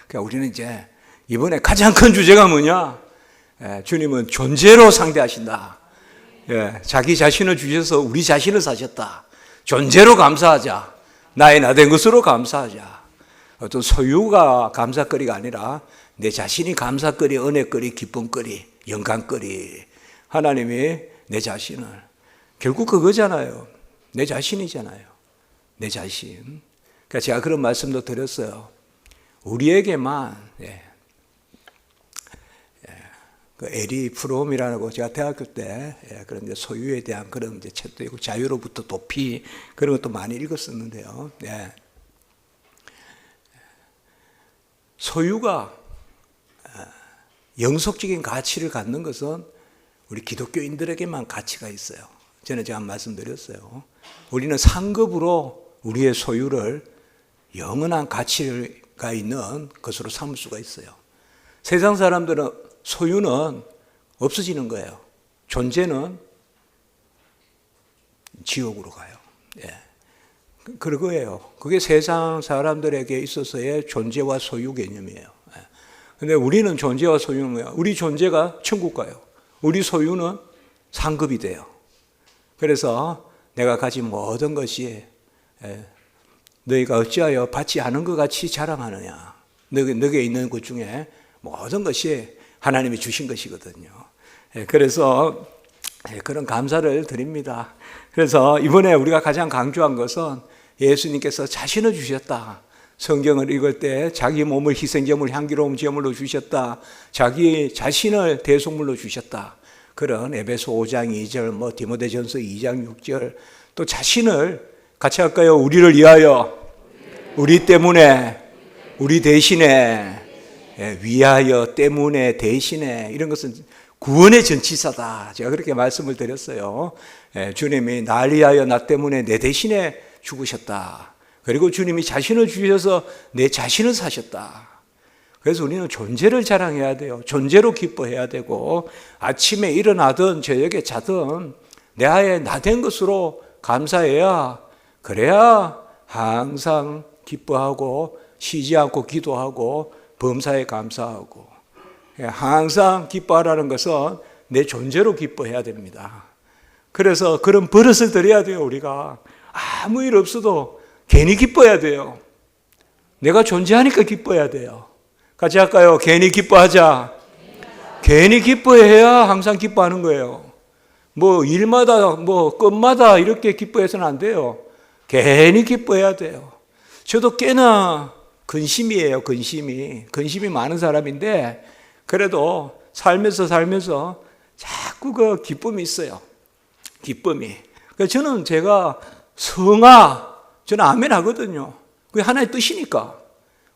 그러니까 우리는 이제 이번에 가장 큰 주제가 뭐냐? 주님은 존재로 상대하신다. 자기 자신을 주셔서 우리 자신을 사셨다. 존재로 감사하자. 나의 나 된 것으로 감사하자. 어떤 소유가 감사거리가 아니라 내 자신이 감사거리, 은혜거리, 기쁨거리, 영광거리. 하나님이 내 자신을, 결국 그거잖아요. 내 자신이잖아요. 내 자신. 그러니까 제가 그런 말씀도 드렸어요. 우리에게만, 그 에리 프롬이라고 제가 대학교 때 그런 이제 소유에 대한 그런 이제 책도 있고 자유로부터 도피 그런 것도 많이 읽었었는데요. 소유가 영속적인 가치를 갖는 것은 우리 기독교인들에게만 가치가 있어요. 전에 제가 말씀드렸어요. 우리는 상급으로 우리의 소유를 영원한 가치가 있는 것으로 삼을 수가 있어요. 세상 사람들은 소유는 없어지는 거예요. 존재는 지옥으로 가요. 그거예요. 그게 세상 사람들에게 있어서의 존재와 소유 개념이에요. 근데 우리는 존재와 소유는 뭐야? 우리 존재가 천국 가요. 우리 소유는 상급이 돼요. 그래서 내가 가진 모든 것이 너희가 어찌하여 받지 않은 것 같이 자랑하느냐. 너에게 있는 것 중에 모든 것이 하나님이 주신 것이거든요. 그래서 그런 감사를 드립니다. 그래서 이번에 우리가 가장 강조한 것은 예수님께서 자신을 주셨다. 성경을 읽을 때 자기 몸을 희생제물, 향기로운 제물로 주셨다. 자기 자신을 대속물로 주셨다. 그런 에베소 5장 2절, 디모데전서 2장 6절, 또 자신을 같이 할까요? 우리를 위하여, 우리 때문에, 우리 대신에, 위하여, 때문에, 대신에, 이런 것은 구원의 전치사다. 제가 그렇게 말씀을 드렸어요. 주님이 날 위하여 나 때문에 내 대신에 죽으셨다. 그리고 주님이 자신을 주셔서 내 자신을 사셨다. 그래서 우리는 존재를 자랑해야 돼요. 존재로 기뻐해야 되고, 아침에 일어나든 저녁에 자든 내 나 된 것으로 감사해야, 그래야 항상 기뻐하고 쉬지 않고 기도하고 범사에 감사하고, 항상 기뻐하라는 것은 내 존재로 기뻐해야 됩니다. 그래서 그런 버릇을 들여야 돼요. 우리가 아무 일 없어도 괜히 기뻐해야 돼요. 내가 존재하니까 기뻐해야 돼요. 같이 할까요? 괜히 기뻐하자. 괜히 기뻐해야 항상 기뻐하는 거예요. 일마다 끝마다 이렇게 기뻐해서는 안 돼요. 괜히 기뻐해야 돼요. 저도 꽤나 근심이에요. 근심이 많은 사람인데, 그래도 살면서 자꾸 그 기쁨이 있어요. 기쁨이. 저는 제가 저는 아멘 하거든요. 그게 하나님의 뜻이니까.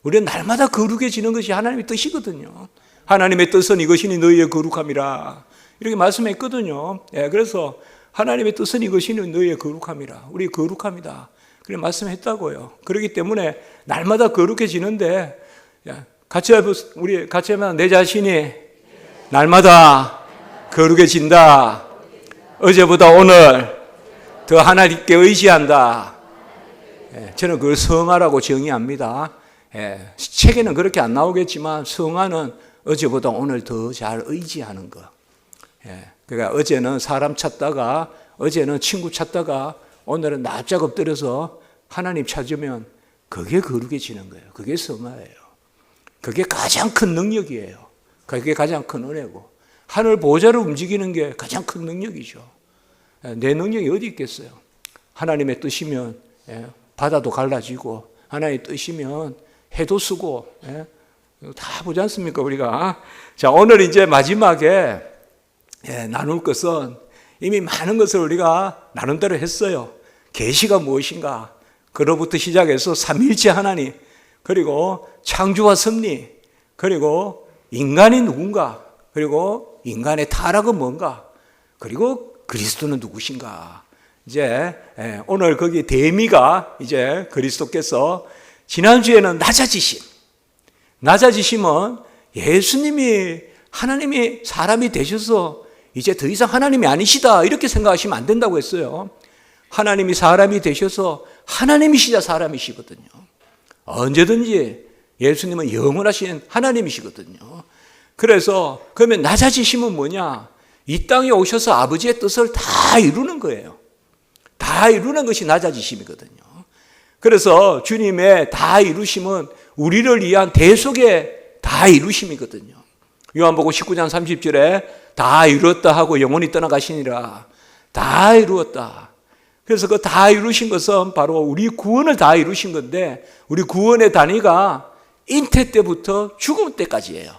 우리는 날마다 거룩해지는 것이 하나님의 뜻이거든요. 하나님의 뜻은 이것이니 너희의 거룩함이라. 이렇게 말씀했거든요. 그래서 하나님의 뜻은 이것이니 너희의 거룩함이라. 우리 거룩합니다. 그래 말씀했다고요. 그렇기 때문에 날마다 거룩해지는데, 우리 같이 하면 내 자신이 날마다 거룩해진다. 어제보다 오늘 더 하나님께 의지한다. 저는 그걸 성화라고 정의합니다. 책에는 그렇게 안 나오겠지만 성화는 어제보다 오늘 더 잘 의지하는 것. 그러니까 어제는 사람 찾다가, 어제는 친구 찾다가 오늘은 납작 엎드려서 하나님 찾으면 그게 거룩해지는 거예요. 그게 성화예요. 그게 가장 큰 능력이에요. 그게 가장 큰 은혜고, 하늘 보좌를 움직이는 게 가장 큰 능력이죠. 내 능력이 어디 있겠어요? 하나님의 뜻이면 바다도 갈라지고, 하나님의 뜻이면 해도 쓰고, 다 보지 않습니까, 우리가? 자, 오늘 이제 마지막에 나눌 것은 이미 많은 것을 우리가 나눈대로 했어요. 계시가 무엇인가? 그로부터 시작해서 삼위일체 하나님, 그리고 창조와 섭리, 그리고 인간이 누군가, 그리고 인간의 타락은 뭔가, 그리고 그리스도는 누구신가. 이제 오늘 거기 대미가 이제 그리스도께서 지난주에는 낮아지심은 예수님이 하나님이 사람이 되셔서 이제 더 이상 하나님이 아니시다 이렇게 생각하시면 안 된다고 했어요. 하나님이 사람이 되셔서 하나님이시자 사람이시거든요. 언제든지 예수님은 영원하신 하나님이시거든요. 그래서 그러면 낮아지심은 뭐냐? 이 땅에 오셔서 아버지의 뜻을 다 이루는 거예요. 다 이루는 것이 낮아지심이거든요. 그래서 주님의 다 이루심은 우리를 위한 대속의 다 이루심이거든요. 요한복음 19장 30절에 다 이루었다 하고 영원히 떠나가시니라. 다 이루었다. 그래서 그 다 이루신 것은 바로 우리 구원을 다 이루신 건데, 우리 구원의 단위가 잉태 때부터 죽음 때까지예요.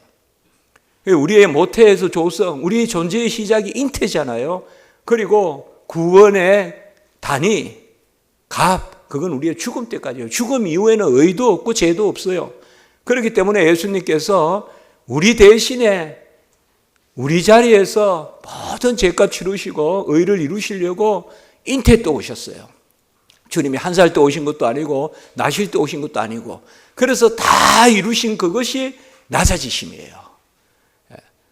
우리의 모태에서 조성, 우리의 존재의 시작이 잉태잖아요. 그리고 구원의 단위, 값, 그건 우리의 죽음 때까지예요. 죽음 이후에는 의도 없고 죄도 없어요. 그렇기 때문에 예수님께서 우리 대신에 우리 자리에서 모든 죄값 치르시고 의를 이루시려고 잉태 때 오셨어요. 주님이 1살 때 오신 것도 아니고 나실 때 오신 것도 아니고, 그래서 다 이루신 그것이 낮아지심이에요.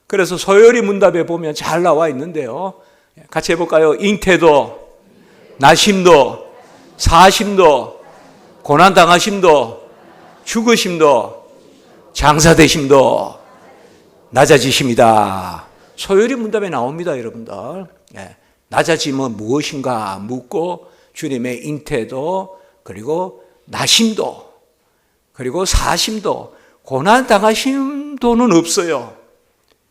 그래서 소요리 문답에 보면 잘 나와 있는데요. 같이 해볼까요? 잉태도, 나심도, 사심도, 고난당하심도, 죽으심도, 장사되심도 낮아지심이다. 소요리 문답에 나옵니다, 여러분들. 낮아짐은 무엇인가 묻고 주님의 잉태도, 그리고 나심도, 그리고 사심도, 고난당하심도는 없어요.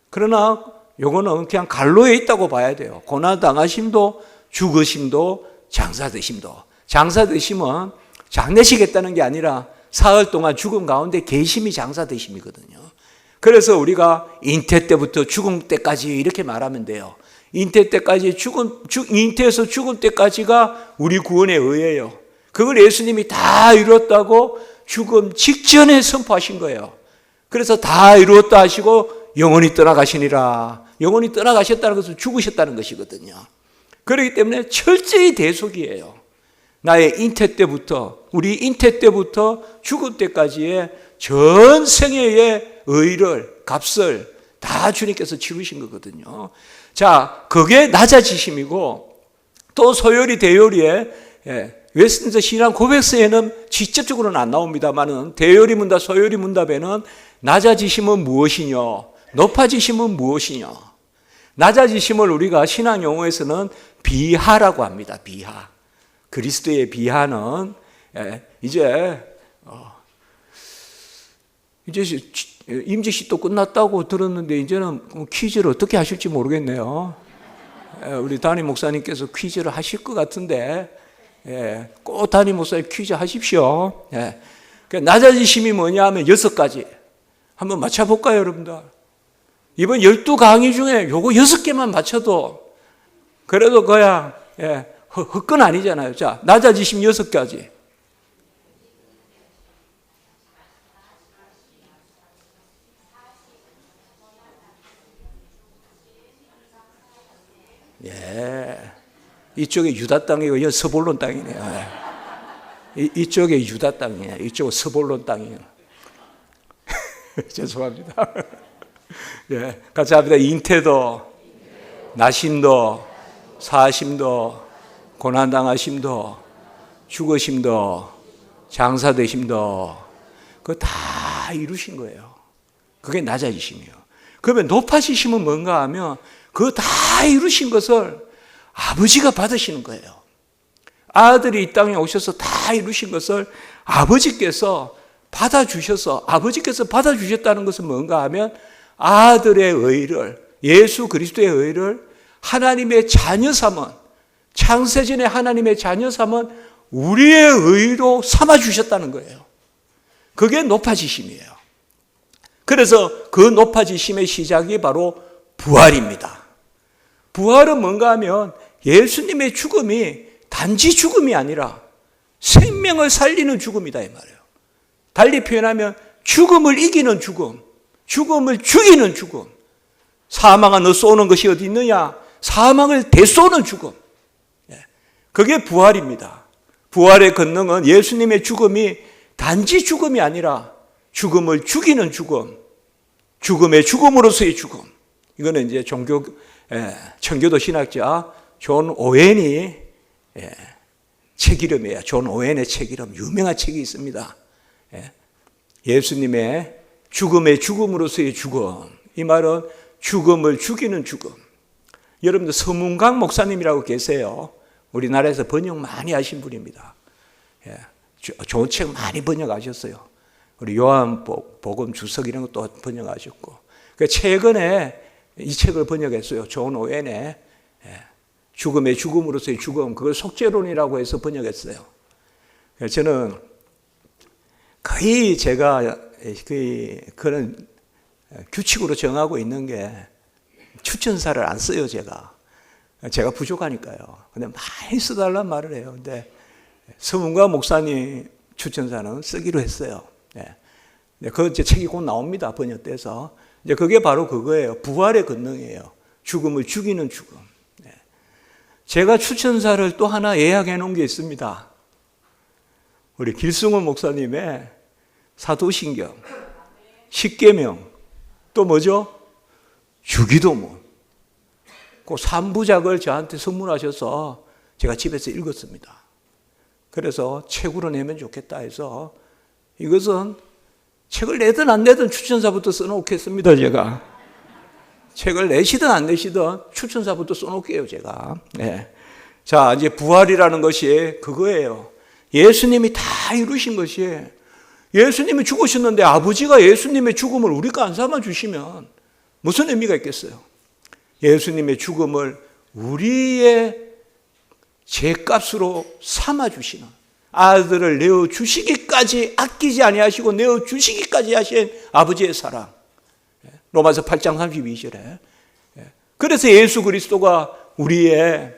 그러나 요거는 그냥 갈로에 있다고 봐야 돼요. 고난당하심도, 죽으심도, 장사되심도. 장사되심은 장례식했다는 게 아니라 사흘 동안 죽음 가운데 계심이 장사되심이거든요. 그래서 우리가 잉태 때부터 죽음 때까지 이렇게 말하면 돼요. 잉태 때까지 잉태에서 죽음 때까지가 우리 구원의 의예요. 그걸 예수님이 다 이뤘다고 죽음 직전에 선포하신 거예요. 그래서 다 이루었다 하시고 영원히 떠나가시니라. 영원히 떠나가셨다는 것은 죽으셨다는 것이거든요. 그렇기 때문에 철저히 대속이에요. 나의 잉태 때부터, 우리 잉태 때부터 죽을 때까지의 전 생애의 의를, 값을 다 주님께서 치르신 거거든요. 자, 그게 낮아지심이고, 또 소요리 대요리에 웨스트민스터 신앙 고백서에는 직접적으로는 안 나옵니다만은 대요리 문답, 소요리 문답에는 낮아지심은 무엇이냐, 높아지심은 무엇이냐. 낮아지심을 우리가 신앙 용어에서는 비하라고 합니다. 비하. 그리스도의 비하는 이제 임직식도 끝났다고 들었는데 이제는 퀴즈를 어떻게 하실지 모르겠네요. 우리 담임 목사님께서 퀴즈를 하실 것 같은데 꼭 담임 목사님 퀴즈 하십시오. 낮아지심이 뭐냐 하면 6가지. 한번 맞춰볼까요, 여러분들? 이번 12강의 중에 요거 6개만 맞춰도 그래도 그야 헛건 아니잖아요. 자, 낮아지심 6가지. 이쪽에 유다 땅이고 여기 서볼론 땅이네요. 이쪽에 유다 땅이에요. 이쪽은 서볼론 땅이에요. 죄송합니다. 같이 합니다. 잉태도, 나심도, 사심도, 고난당하심도, 죽으심도, 장사되심도, 그거 다 이루신 거예요. 그게 낮아지심이에요. 그러면 높아지심은 뭔가 하면 그거 다 이루신 것을 아버지가 받으시는 거예요. 아들이 이 땅에 오셔서 다 이루신 것을 아버지께서 받아주셔서, 아버지께서 받아주셨다는 것은 뭔가 하면 아들의 의를, 예수 그리스도의 의를 하나님의 자녀삼은, 창세전에 하나님의 자녀삼은 우리의 의로 삼아주셨다는 거예요. 그게 높아지심이에요. 그래서 그 높아지심의 시작이 바로 부활입니다. 부활은 뭔가 하면 예수님의 죽음이 단지 죽음이 아니라 생명을 살리는 죽음이다 이 말이에요. 달리 표현하면 죽음을 이기는 죽음, 죽음을 죽이는 죽음. 사망아 너 쏘는 것이 어디 있느냐? 사망을 대쏘는 죽음. 그게 부활입니다. 부활의 권능은 예수님의 죽음이 단지 죽음이 아니라 죽음을 죽이는 죽음, 죽음의 죽음으로서의 죽음. 이거는 이제 청교도 신학자 존 오웬이 책 이름이에요. 존 오웬의 책 이름, 유명한 책이 있습니다. 예수님의 죽음의 죽음으로서의 죽음. 이 말은 죽음을 죽이는 죽음. 여러분들 서문강 목사님이라고 계세요. 우리나라에서 번역 많이 하신 분입니다. 예, 좋은 책 많이 번역하셨어요. 우리 요한복음 주석 이런 것도 번역하셨고. 최근에 이 책을 번역했어요. 존 오웬의 죽음의 죽음으로서의 죽음. 그걸 속죄론이라고 해서 번역했어요. 저는 거의 제가 그런 규칙으로 정하고 있는 게 추천사를 안 써요, 제가 부족하니까요. 근데 많이 써달란 말을 해요. 근데 서문과 목사님 추천사는 쓰기로 했어요. 그 이제 책이 곧 나옵니다. 번역돼서. 이제 그게 바로 그거예요. 부활의 권능이에요. 죽음을 죽이는 죽음. 제가 추천사를 또 하나 예약해 놓은 게 있습니다. 우리 길승원 목사님의 사도신경, 십계명, 또 뭐죠? 주기도문. 그 3부작을 저한테 선물하셔서 제가 집에서 읽었습니다. 그래서 책으로 내면 좋겠다 해서 이것은 책을 내든 안 내든 추천사부터 써놓겠습니다, 제가. 책을 내시든 안 내시든 추천사부터 써놓을게요, 제가. 네. 자, 이제 부활이라는 것이 그거예요. 예수님이 다 이루신 것이, 예수님이 죽으셨는데 아버지가 예수님의 죽음을 우리 거 안 삼아 주시면 무슨 의미가 있겠어요? 예수님의 죽음을 우리의 죄값으로 삼아 주시는, 아들을 내어 주시기까지 아끼지 아니하시고 내어 주시기까지 하신 아버지의 사랑. 로마서 8장 32절에. 그래서 예수 그리스도가 우리의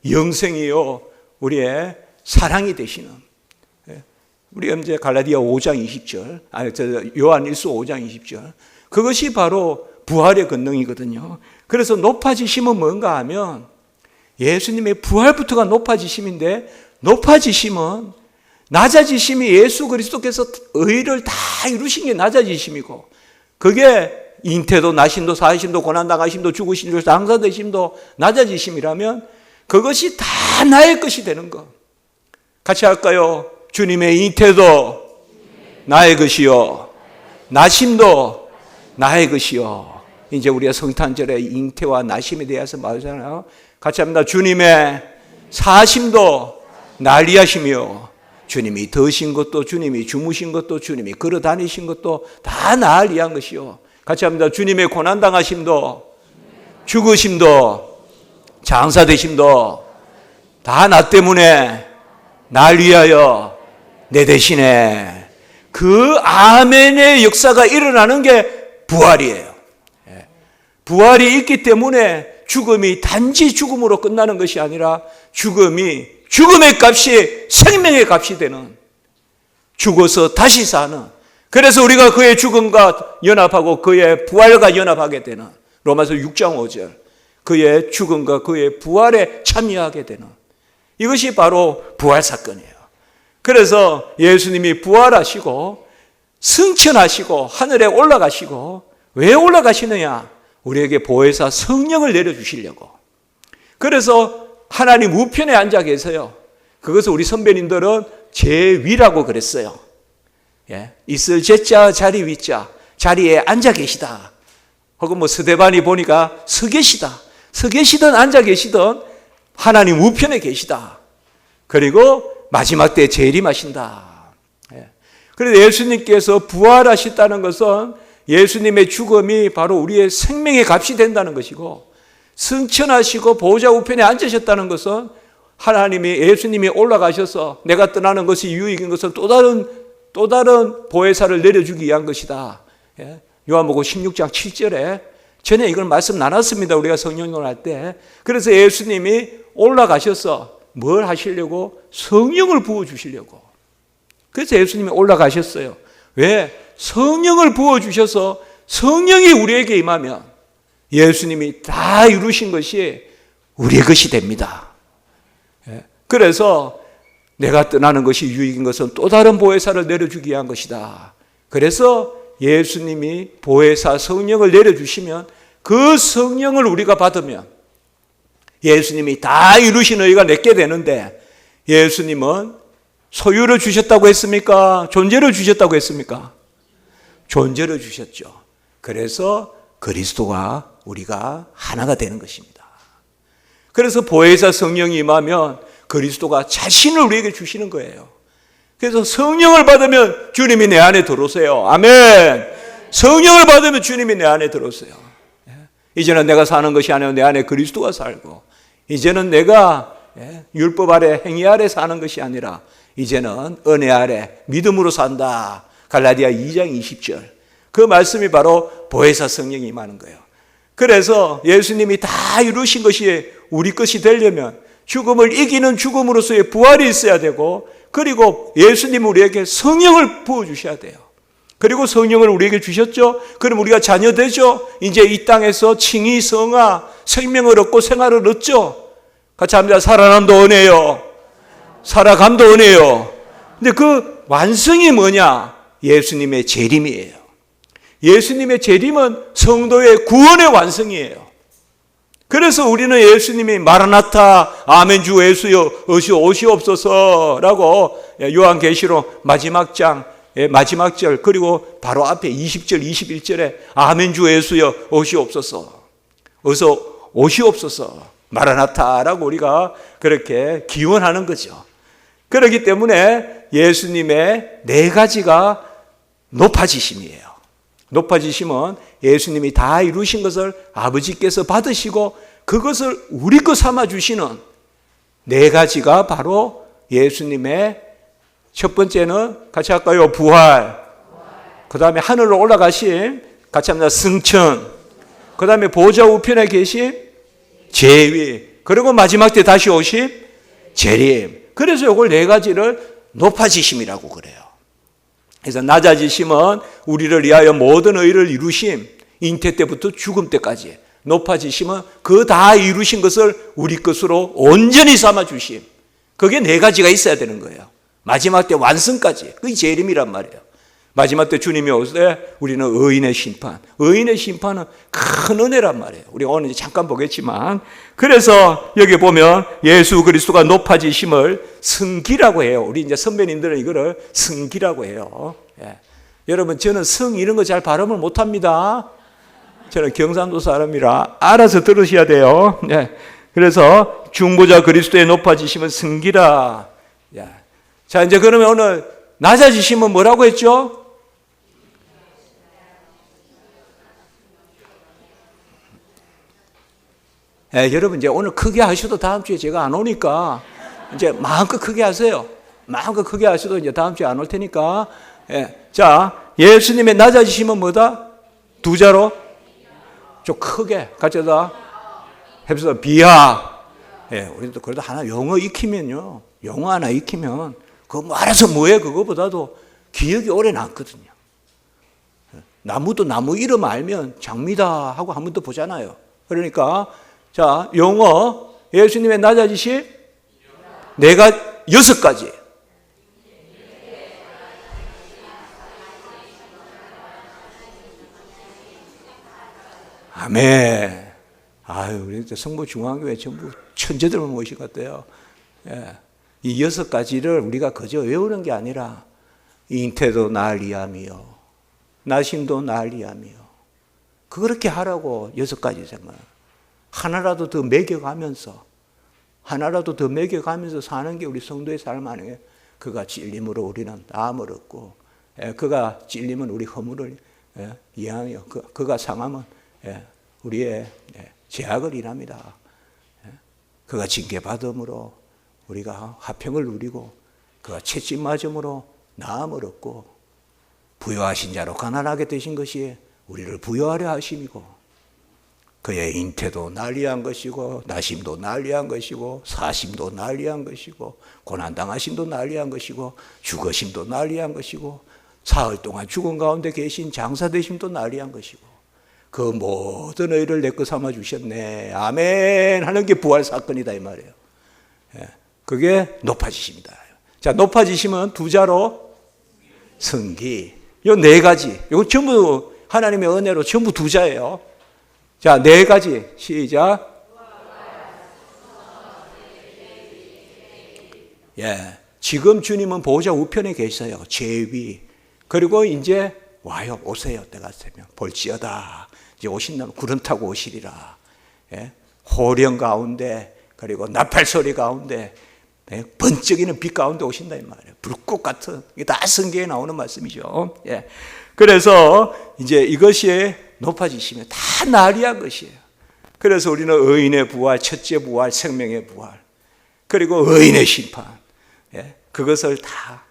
영생이요, 우리의 사랑이 되시는. 우리 이제 갈라디아 5장 20절, 요한일서 5장 20절. 그것이 바로 부활의 권능이거든요. 그래서 높아지심은 뭔가 하면 예수님의 부활부터가 높아지심인데, 높아지심은 낮아지심이 예수 그리스도께서 의를 다 이루신 게 낮아지심이고, 그게 잉태도 나심도 사심도 고난당하심도 죽으심도 장사되심도 낮아지심이라면 그것이 다 나의 것이 되는 것. 같이 할까요? 주님의 잉태도 나의 것이요, 나심도 나의 것이요. 이제 우리가 성탄절에 잉태와 나심에 대해서 말하잖아요. 같이 합니다. 주님의 사심도 난리하시며, 주님이 드신 것도, 주님이 주무신 것도, 주님이 걸어 다니신 것도 다 날 위한 것이요. 같이 합니다. 주님의 고난당하심도, 죽으심도, 장사되심도 다 나 때문에, 날 위하여, 내 대신에. 그 아멘의 역사가 일어나는 게 부활이에요. 부활이 있기 때문에 죽음이 단지 죽음으로 끝나는 것이 아니라 죽음이 죽음의 값이 생명의 값이 되는, 죽어서 다시 사는, 그래서 우리가 그의 죽음과 연합하고 그의 부활과 연합하게 되는, 로마서 6장 5절, 그의 죽음과 그의 부활에 참여하게 되는, 이것이 바로 부활 사건이에요. 그래서 예수님이 부활하시고 승천하시고 하늘에 올라가시고, 왜 올라가시느냐? 우리에게 보혜사 성령을 내려주시려고. 그래서 하나님 우편에 앉아 계세요. 그것을 우리 선배님들은 제위라고 그랬어요. 있을 제자 자리 위자, 자리에 앉아 계시다. 혹은 뭐 스데반이 보니까 서 계시다. 서 계시든 앉아 계시든 하나님 우편에 계시다. 그리고 마지막 때 재림하신다. 그래서 예수님께서 부활하셨다는 것은 예수님의 죽음이 바로 우리의 생명의 값이 된다는 것이고, 승천하시고 보호자 우편에 앉으셨다는 것은 하나님이, 예수님이 올라가셔서 내가 떠나는 것이 유익인 것은 또 다른 보혜사를 내려주기 위한 것이다. 요한복음 16장 7절에 전에 이걸 말씀 나눴습니다. 우리가 성령론을 할 때. 그래서 예수님이 올라가셔서 뭘 하시려고? 성령을 부어주시려고. 그래서 예수님이 올라가셨어요. 왜? 성령을 부어주셔서 성령이 우리에게 임하면 예수님이 다 이루신 것이 우리의 것이 됩니다. 그래서 내가 떠나는 것이 유익인 것은 또 다른 보혜사를 내려주기 위한 것이다. 그래서 예수님이 보혜사 성령을 내려주시면 그 성령을 우리가 받으면 예수님이 다 이루신 의가 내게 되는데, 예수님은 소유를 주셨다고 했습니까? 존재를 주셨다고 했습니까? 존재를 주셨죠. 그래서 그리스도가 우리가 하나가 되는 것입니다. 그래서 보혜사 성령이 임하면 그리스도가 자신을 우리에게 주시는 거예요. 그래서 성령을 받으면 주님이 내 안에 들어오세요. 아멘. 성령을 받으면 주님이 내 안에 들어오세요. 이제는 내가 사는 것이 아니라 내 안에 그리스도가 살고, 이제는 내가 율법 아래 행위 아래 사는 것이 아니라 이제는 은혜 아래 믿음으로 산다. 갈라디아 2장 20절. 그 말씀이 바로 보혜사 성령이 임하는 거예요. 그래서 예수님이 다 이루신 것이 우리 것이 되려면 죽음을 이기는 죽음으로서의 부활이 있어야 되고, 그리고 예수님은 우리에게 성령을 부어주셔야 돼요. 그리고 성령을 우리에게 주셨죠. 그럼 우리가 자녀 되죠. 이제 이 땅에서 칭의 성화, 생명을 얻고 생활을 얻죠. 같이 합니다. 살아남도 은혜요, 살아감도 은혜요. 근데 그 완성이 뭐냐? 예수님의 재림이에요. 예수님의 재림은 성도의 구원의 완성이에요. 그래서 우리는 예수님이 마라나타, 아멘 주 예수여 어서 오시옵소서라고 요한계시록 마지막 장 마지막 절, 그리고 바로 앞에 20절 21절에 아멘 주 예수여 오시옵소서, 어서 오시옵소서, 마라나타라고 우리가 그렇게 기원하는 거죠. 그렇기 때문에 예수님의 네 가지가 높아지심이에요. 높아지심은 예수님이 다 이루신 것을 아버지께서 받으시고 그것을 우리 것 삼아 주시는 네 가지가 바로 예수님의, 첫 번째는 같이 할까요? 부활. 그 다음에 하늘로 올라가심, 같이 합니다. 승천. 그 다음에 보좌 우편에 계심, 재위. 그리고 마지막 때 다시 오심, 재림. 그래서 이걸 네 가지를 높아지심이라고 그래요. 그래서 낮아지심은 우리를 위하여 모든 의를 이루심, 잉태 때부터 죽음 때까지. 높아지심은 그 다 이루신 것을 우리 것으로 온전히 삼아 주심. 그게 네 가지가 있어야 되는 거예요. 마지막 때 완성까지. 그게 재림이란 말이에요. 마지막 때 주님이 오실 때 우리는 의인의 심판. 의인의 심판은 큰 은혜란 말이에요. 우리가 오늘 잠깐 보겠지만, 그래서 여기 보면 예수 그리스도가 높아지심을 승기라고 해요. 우리 이제 선배님들은 이거를 승기라고 해요. 예. 여러분, 저는 성 이런 거 잘 발음을 못합니다. 저는 경상도 사람이라 알아서 들으셔야 돼요. 예. 그래서 중보자 그리스도의 높아지심은 승기라. 예. 자, 이제 그러면 오늘 낮아지심은 뭐라고 했죠? 여러분, 이제 오늘 크게 하셔도 다음 주에 제가 안 오니까 이제 마음껏 크게 하세요. 마음껏 크게 하셔도 이제 다음 주에 안 올 테니까. 자, 예수님의 낮아지심은 뭐다? 두 자로 좀 크게 같이 다 해서 비하. 우리도 그래도 하나 영어 익히면요, 영어 하나 익히면 그거 뭐 알아서 뭐해, 그거보다도 기억이 오래 남거든요. 나무도 나무 이름 알면 장미다 하고 한 번 더 보잖아요. 그러니까 자, 영어 예수님의 낮아지심 여섯 가지. 아멘. 아유, 우리 성모 중앙교회 전부 천재들만 모신 것 같아요. 이 여섯 가지를 우리가 그저 외우는 게 아니라 잉태도 날 위함이요, 나심도 날 위함이요. 그렇게 하라고 여섯 가지 생각. 하나라도 더 먹여가면서 사는 게 우리 성도의 삶 아니에요. 그가 찔림으로 우리는 나음을 얻고, 그가 찔림은 우리 허물을 이해하며, 그가 상함은 우리의 죄악을 인합니다. 그가 징계받음으로 우리가 화평을 누리고, 그가 채찍 맞음으로 나음을 얻고, 부요하신 자로 가난하게 되신 것이 우리를 부요하려 하심이고, 그의 잉태도 날 위한 것이고, 나심도 날 위한 것이고, 사심도 날 위한 것이고, 고난당하심도 날 위한 것이고, 죽으심도 날 위한 것이고, 사흘 동안 죽은 가운데 계신 장사되심도 날 위한 것이고, 그 모든 의를 내 것 삼아 주셨네, 아멘 하는 게 부활 사건이다 이 말이에요. 그게 높아지심이다. 자, 높아지심은 두 자로 승기. 요 네 가지. 이거 전부 하나님의 은혜로 전부 두 자예요. 자, 네 가지. 시작. 지금 주님은 보호자 우편에 계셔요. 제위. 그리고 이제 와요, 오세요. 때가 되면 볼지어다. 이제 오신다면 구름 타고 오시리라. 예? 호령 가운데 그리고 나팔 소리 가운데 번쩍이는 빛 가운데 오신다 이 말이에요. 불꽃 같은, 이게 다 성경에 나오는 말씀이죠. 예. 그래서 이제 이것이 높아지시면 다 나리한 것이에요. 그래서 우리는 의인의 부활, 첫째 부활, 생명의 부활, 그리고 의인의 심판, 예. 그것을 다,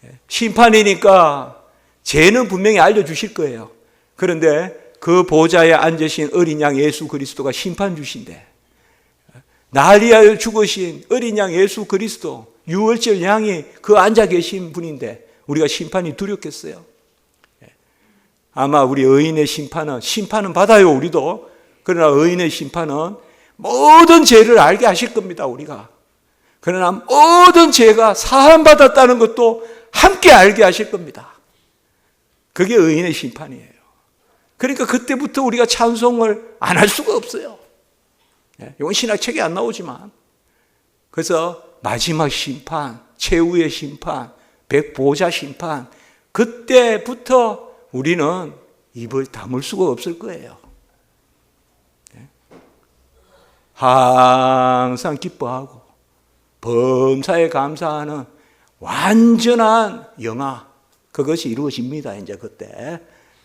예. 심판이니까 죄는 분명히 알려주실 거예요. 그런데 그 보좌에 앉으신 어린 양 예수 그리스도가 심판 주신대. 날 위하여 죽으신 어린 양 예수 그리스도, 유월절 양이 그 앉아 계신 분인데 우리가 심판이 두렵겠어요? 아마 우리 의인의 심판은 받아요, 우리도. 그러나 의인의 심판은 모든 죄를 알게 하실 겁니다, 우리가. 그러나 모든 죄가 사함받았다는 것도 함께 알게 하실 겁니다. 그게 의인의 심판이에요. 그러니까 그때부터 우리가 찬송을 안 할 수가 없어요. 이건 신학책에 안 나오지만, 그래서 마지막 심판, 최후의 심판, 백보자 심판, 그때부터 우리는 입을 다물 수가 없을 거예요. 항상 기뻐하고 범사에 감사하는 완전한 영화, 그것이 이루어집니다. 이제 그때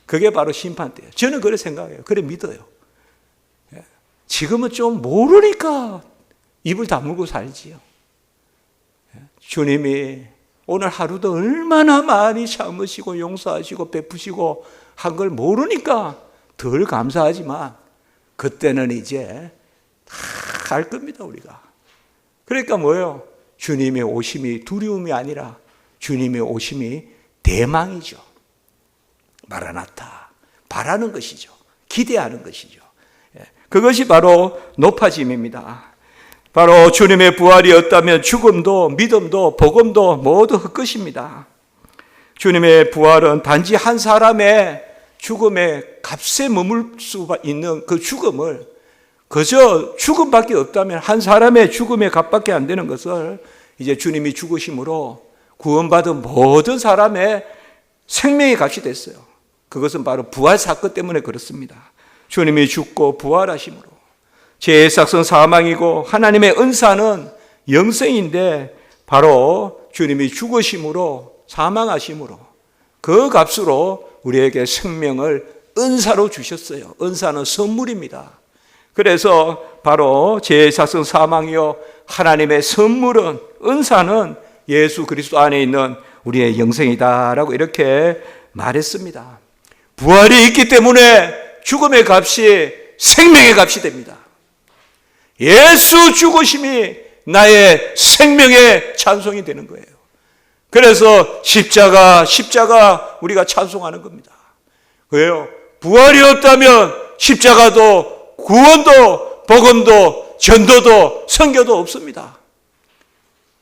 그게 바로 심판 때예요. 저는 그렇게 생각해요. 그래 믿어요. 지금은 좀 모르니까 입을 다물고 살지요. 주님이 오늘 하루도 얼마나 많이 참으시고 용서하시고 베푸시고 한 걸 모르니까 덜 감사하지만 그때는 이제 다 알 겁니다, 우리가. 그러니까 뭐예요? 주님의 오심이 두려움이 아니라 주님의 오심이 대망이죠. 마라나타, 바라는 것이죠. 기대하는 것이죠. 그것이 바로 높아짐입니다. 바로 주님의 부활이 없다면 죽음도 믿음도 복음도 모두 헛것입니다. 주님의 부활은 단지 한 사람의 죽음의 값에 머물 수 있는 그 죽음을, 그저 죽음밖에 없다면 한 사람의 죽음의 값밖에 안 되는 것을 이제 주님이 죽으심으로 구원받은 모든 사람의 생명의 값이 됐어요. 그것은 바로 부활 사건 때문에 그렇습니다. 주님이 죽고 부활하심으로 죄의 삭은 사망이고 하나님의 은사는 영생인데 바로 주님이 죽으심으로 사망하심으로 그 값으로 우리에게 생명을 은사로 주셨어요. 은사는 선물입니다. 그래서 바로 죄의 삭은 사망이요 하나님의 선물은, 은사는 예수 그리스도 안에 있는 우리의 영생이다라고 이렇게 말했습니다. 부활이 있기 때문에 죽음의 값이 생명의 값이 됩니다. 예수 죽으심이 나의 생명의 찬송이 되는 거예요. 그래서 십자가 우리가 찬송하는 겁니다. 왜요? 부활이 없다면 십자가도 구원도 복음도 전도도 선교도 없습니다.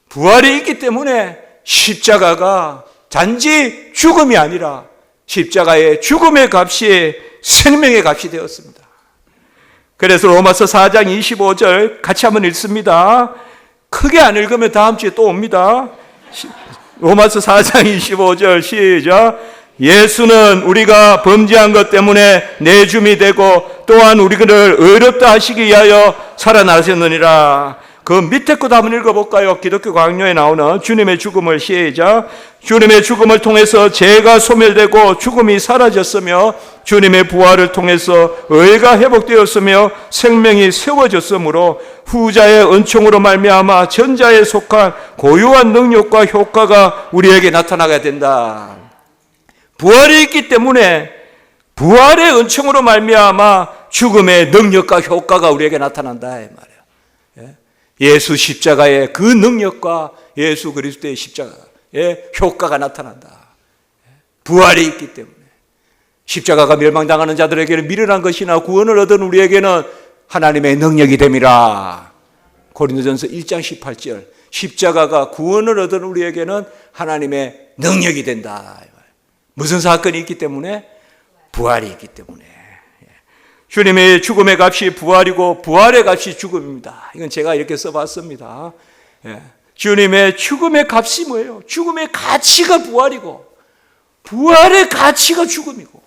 부활이 있기 때문에 십자가가 단지 죽음이 아니라 십자가의 죽음의 값이 생명의 값이 되었습니다. 그래서 로마서 4장 25절 같이 한번 읽습니다. 크게 안 읽으면 다음 주에 또 옵니다. 로마서 4장 25절 시작. 예수는 우리가 범죄한 것 때문에 내줌이 되고 또한 우리를 의롭다 하시기 위하여 살아나셨느니라. 그 밑에 것도 한번 읽어볼까요? 기독교 강요에 나오는 주님의 죽음을 시작. 주님의 죽음을 통해서 죄가 소멸되고 죽음이 사라졌으며 주님의 부활을 통해서 의가 회복되었으며 생명이 세워졌으므로 후자의 은총으로 말미암아 전자에 속한 고유한 능력과 효과가 우리에게 나타나게 된다. 부활이 있기 때문에 부활의 은총으로 말미암아 죽음의 능력과 효과가 우리에게 나타난다 이 말이에요. 예수 십자가의 그 능력과 예수 그리스도의 십자가의 효과가 나타난다. 부활이 있기 때문에 십자가가 멸망당하는 자들에게는 미련한 것이나 구원을 얻은 우리에게는 하나님의 능력이 됨이라. 고린도전서 1장 18절. 십자가가 구원을 얻은 우리에게는 하나님의 능력이 된다. 무슨 사건이 있기 때문에? 부활이 있기 때문에. 주님의 죽음의 값이 부활이고 부활의 값이 죽음입니다. 이건 제가 이렇게 써봤습니다. 주님의 죽음의 값이 뭐예요? 죽음의 가치가 부활이고 부활의 가치가 죽음이고,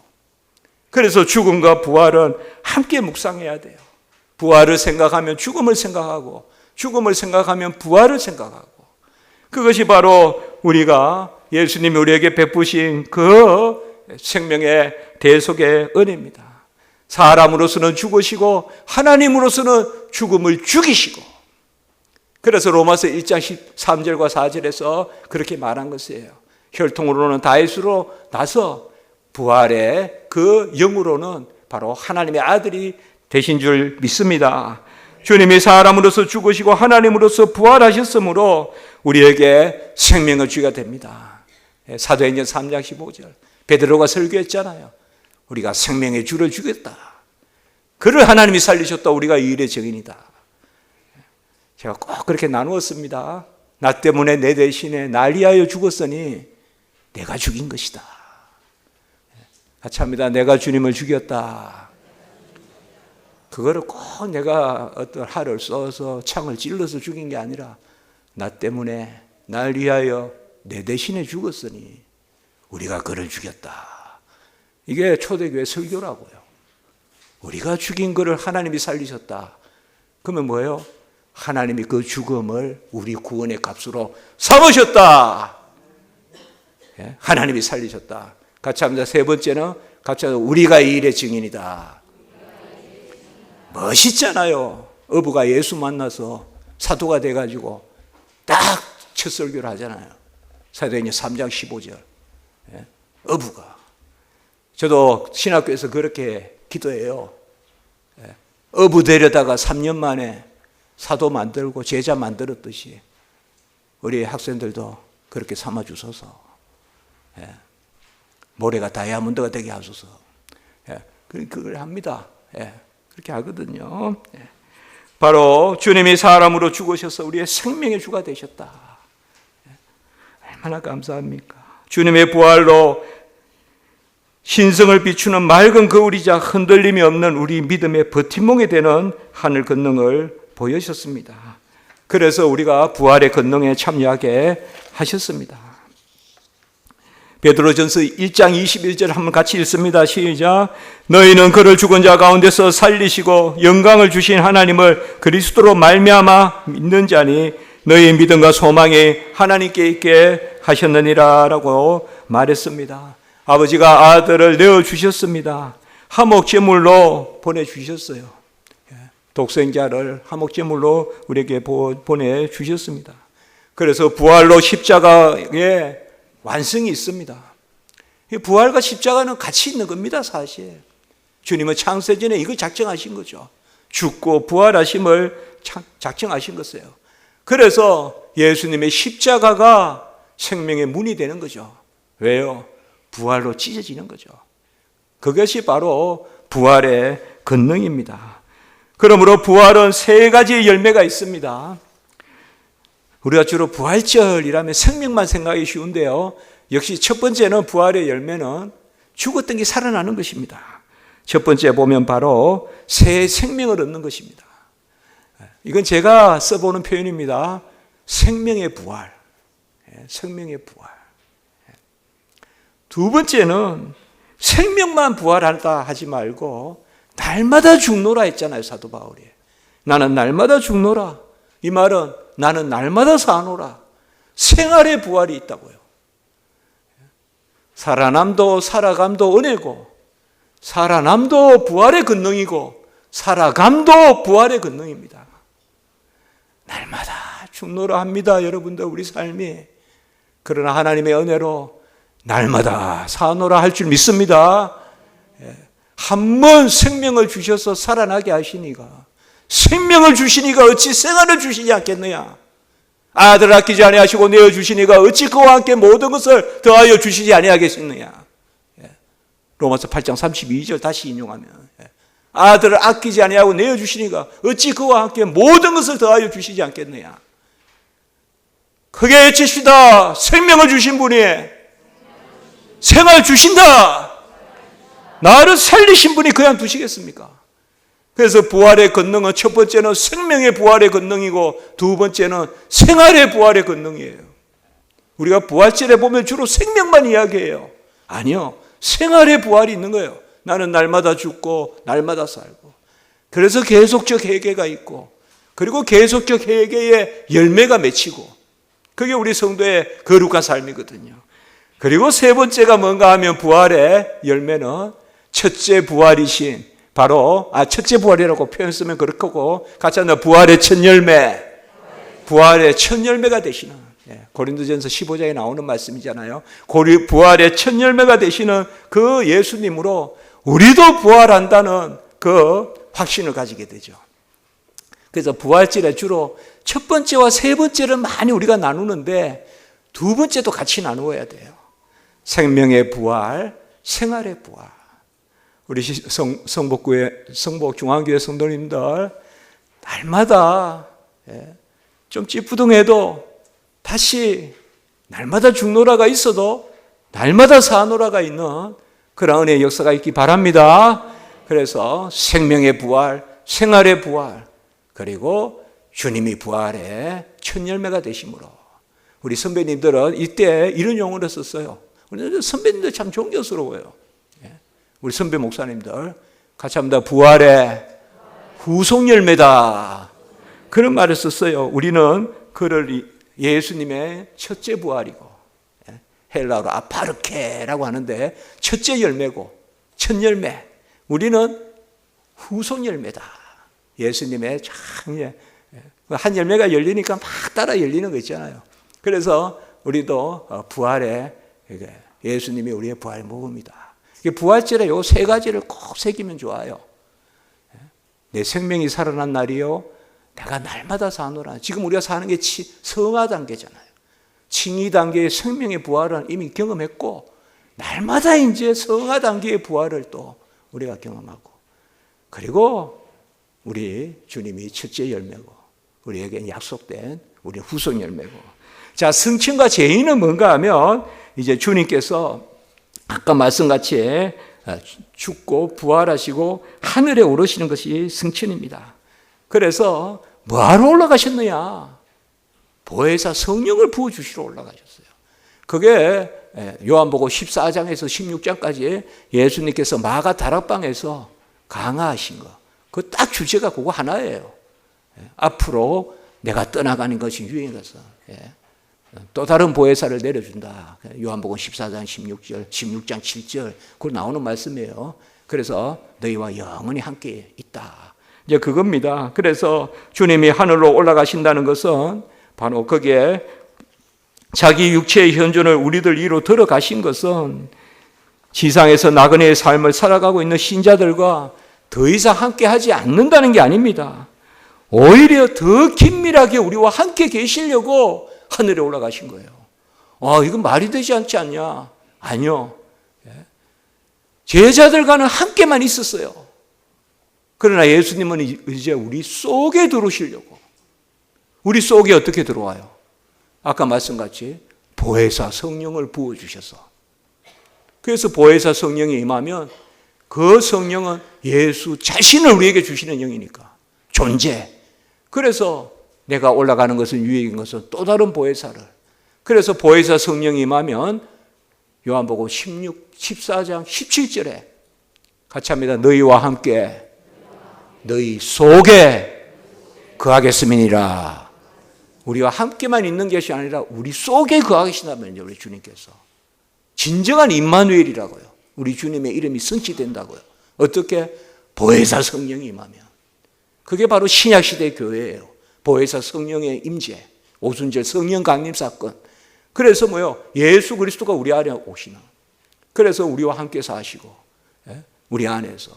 그래서 죽음과 부활은 함께 묵상해야 돼요. 부활을 생각하면 죽음을 생각하고, 죽음을 생각하면 부활을 생각하고, 그것이 바로 우리가 예수님이 우리에게 베푸신 그 생명의 대속의 은혜입니다. 사람으로서는 죽으시고 하나님으로서는 죽음을 죽이시고, 그래서 로마서 1장 13절과 4절에서 그렇게 말한 것이에요. 혈통으로는 다윗으로 나서 부활의 그 영으로는 바로 하나님의 아들이 되신 줄 믿습니다. 주님이 사람으로서 죽으시고 하나님으로서 부활하셨으므로 우리에게 생명을 주게 됩니다. 사도행전 3장 15절 베드로가 설교했잖아요. 우리가 생명의 주를 주겠다. 그를 하나님이 살리셨다. 우리가 이 일의 증인이다. 제가 꼭 그렇게 나누었습니다. 나 때문에 내 대신에 날 위하여 죽었으니 내가 죽인 것이다. 같이 합니다. 내가 주님을 죽였다. 그거를 꼭 내가 어떤 활을 쏘아서 창을 찔러서 죽인 게 아니라 나 때문에 날 위하여 내 대신에 죽었으니 우리가 그를 죽였다. 이게 초대교회 설교라고요. 우리가 죽인 그를 하나님이 살리셨다. 그러면 뭐예요? 하나님이 그 죽음을 우리 구원의 값으로 삼으셨다. 하나님이 살리셨다. 같이 합니다. 세 번째는 같이 합니다. 우리가 이 일의 증인이다. 멋있잖아요. 어부가 예수 만나서 사도가 돼가지고 딱 첫 설교를 하잖아요. 사도행전 3장 15절. 어부가. 저도 신학교에서 그렇게 기도해요. 어부 데려다가 3년 만에 사도 만들고 제자 만들었듯이 우리 학생들도 그렇게 삼아주소서. 모래가 다이아몬드가 되게 하소서. 그걸 합니다. 그렇게 하거든요. 바로 주님이 사람으로 죽으셔서 우리의 생명의 주가 되셨다. 얼마나 감사합니까? 주님의 부활로 신성을 비추는 맑은 거울이자 흔들림이 없는 우리 믿음의 버팀목이 되는 하늘 권능을 보여주셨습니다. 그래서 우리가 부활의 권능에 참여하게 하셨습니다. 베드로전서 1장 21절 한번 같이 읽습니다. 시작. 너희는 그를 죽은 자 가운데서 살리시고 영광을 주신 하나님을 그리스도로 말미암아 믿는 자니 너희 믿음과 소망이 하나님께 있게 하셨느니라 라고 말했습니다. 아버지가 아들을 내어주셨습니다. 화목제물로 보내주셨어요. 독생자를 화목제물로 우리에게 보내주셨습니다. 그래서 부활로 십자가에 완성이 있습니다. 부활과 십자가는 같이 있는 겁니다. 사실 주님은 창세전에 이걸 작정하신 거죠. 죽고 부활하심을 작정하신 것이에요. 그래서 예수님의 십자가가 생명의 문이 되는 거죠. 왜요? 부활로 찢어지는 거죠. 그것이 바로 부활의 권능입니다. 그러므로 부활은 세 가지의 열매가 있습니다. 우리가 주로 부활절이라면 생명만 생각하기 쉬운데요. 역시 첫 번째는 부활의 열매는 죽었던 게 살아나는 것입니다. 첫 번째 보면 바로 새 생명을 얻는 것입니다. 이건 제가 써보는 표현입니다. 생명의 부활. 생명의 부활. 두 번째는 생명만 부활한다 하지 말고 날마다 죽노라 했잖아요. 사도 바울이. 나는 날마다 죽노라. 이 말은 나는 날마다 사노라. 생활의 부활이 있다고요. 살아남도 살아감도 은혜고, 살아남도 부활의 권능이고, 살아감도 부활의 권능입니다. 날마다 죽노라 합니다. 여러분들 우리 삶이. 그러나 하나님의 은혜로 날마다 사노라 할 줄 믿습니다. 한 번 생명을 주셔서 살아나게 하시니가, 생명을 주시니가 어찌 생활을 주시지 않겠느냐. 아들을 아끼지 아니하시고 내어주시니가 어찌 그와 함께 모든 것을 더하여 주시지 아니하겠느냐. 로마서 8장 32절 다시 인용하면 아들을 아끼지 아니하고 내어주시니가 어찌 그와 함께 모든 것을 더하여 주시지 않겠느냐. 크게 외치시다. 생명을 주신 분이 생활 주신다. 나를 살리신 분이 그냥 두시겠습니까? 그래서 부활의 권능은 첫 번째는 생명의 부활의 권능이고 두 번째는 생활의 부활의 권능이에요. 우리가 부활절에 보면 주로 생명만 이야기해요. 아니요. 생활의 부활이 있는 거예요. 나는 날마다 죽고 날마다 살고. 그래서 계속적 회개가 있고, 그리고 계속적 회개의 열매가 맺히고, 그게 우리 성도의 거룩한 삶이거든요. 그리고 세 번째가 뭔가 하면 부활의 열매는 첫째 부활이신 바로 첫째 부활이라고 표현 쓰면 그렇고, 같이 한번 부활의 첫 열매, 부활의 첫 열매가 되시는, 고린도전서 15장에 나오는 말씀이잖아요. 부활의 첫 열매가 되시는 그 예수님으로 우리도 부활한다는 그 확신을 가지게 되죠. 그래서 부활절에 주로 첫 번째와 세 번째를 많이 우리가 나누는데 두 번째도 같이 나누어야 돼요. 생명의 부활, 생활의 부활. 우리 성복 중앙교회 성도님들 날마다 좀 찌뿌둥해도 다시 날마다 죽노라가 있어도 날마다 사노라가 있는 그런 은혜의 역사가 있기 바랍니다. 그래서 생명의 부활, 생활의 부활, 그리고 주님이 부활의 첫 열매가 되심으로 우리 선배님들은 이때 이런 용어를 썼어요. 우리 선배님들 참 존경스러워요. 우리 선배 목사님들 같이 합니다. 부활의 후속 열매다. 그런 말을 썼어요. 우리는 그를 예수님의 첫째 부활이고, 헬라어로 아파르케라고 하는데 첫째 열매고 첫 열매. 우리는 후속 열매다. 예수님의 참 한 열매가 열리니까 막 따라 열리는 거 있잖아요. 그래서 우리도 부활의 예수님이 우리의 부활의 모범이다. 부활절에 요 세 가지를 꼭 새기면 좋아요. 내 생명이 살아난 날이요, 내가 날마다 사노라. 지금 우리가 사는 게 성화 단계잖아요. 칭의 단계의 생명의 부활은 이미 경험했고, 날마다 이제 성화 단계의 부활을 또 우리가 경험하고, 그리고 우리 주님이 첫째 열매고, 우리에게 약속된 우리 후속 열매고. 자, 승천과 제의는 뭔가 하면 이제 주님께서 아까 말씀같이 죽고 부활하시고 하늘에 오르시는 것이 승천입니다. 그래서 뭐하러 올라가셨느냐? 보혜사 성령을 부어주시러 올라가셨어요. 그게 요한복음 14장에서 16장까지 예수님께서 마가 다락방에서 강화하신 거, 그 딱 주제가 그거 하나예요. 앞으로 내가 떠나가는 것이 유행해서 또 다른 보혜사를 내려준다. 요한복음 14장 16절, 16장 7절 그걸 나오는 말씀이에요. 그래서 너희와 영원히 함께 있다. 이제 그겁니다. 그래서 주님이 하늘로 올라가신다는 것은 바로 거기에 자기 육체의 현존을 우리들 위로 들어가신 것은 지상에서 나그네의 삶을 살아가고 있는 신자들과 더 이상 함께 하지 않는다는 게 아닙니다. 오히려 더 긴밀하게 우리와 함께 계시려고 하늘에 올라가신 거예요. 이건 말이 되지 않지 않냐? 아니요. 제자들과는 함께만 있었어요. 그러나 예수님은 이제 우리 속에 들어오시려고. 우리 속에 어떻게 들어와요? 아까 말씀같이 보혜사 성령을 부어주셔서. 그래서 보혜사 성령이 임하면 그 성령은 예수 자신을 우리에게 주시는 영이니까. 존재. 그래서 내가 올라가는 것은 유익인 것은 또 다른 보혜사를. 그래서 보혜사 성령이 임하면 요한복음 14장 17절에 같이 합니다. 너희와 함께 너희 속에 거하겠음이니라. 우리와 함께만 있는 것이 아니라 우리 속에 거하신다면요, 우리 주님께서. 진정한 임마누엘이라고요. 우리 주님의 이름이 성취된다고요. 어떻게? 보혜사 성령이 임하면. 그게 바로 신약시대 교회예요. 보혜사 성령의 임재, 오순절 성령 강림 사건. 그래서 예수 그리스도가 우리 안에 오시는. 그래서 우리와 함께 사시고 우리 안에서.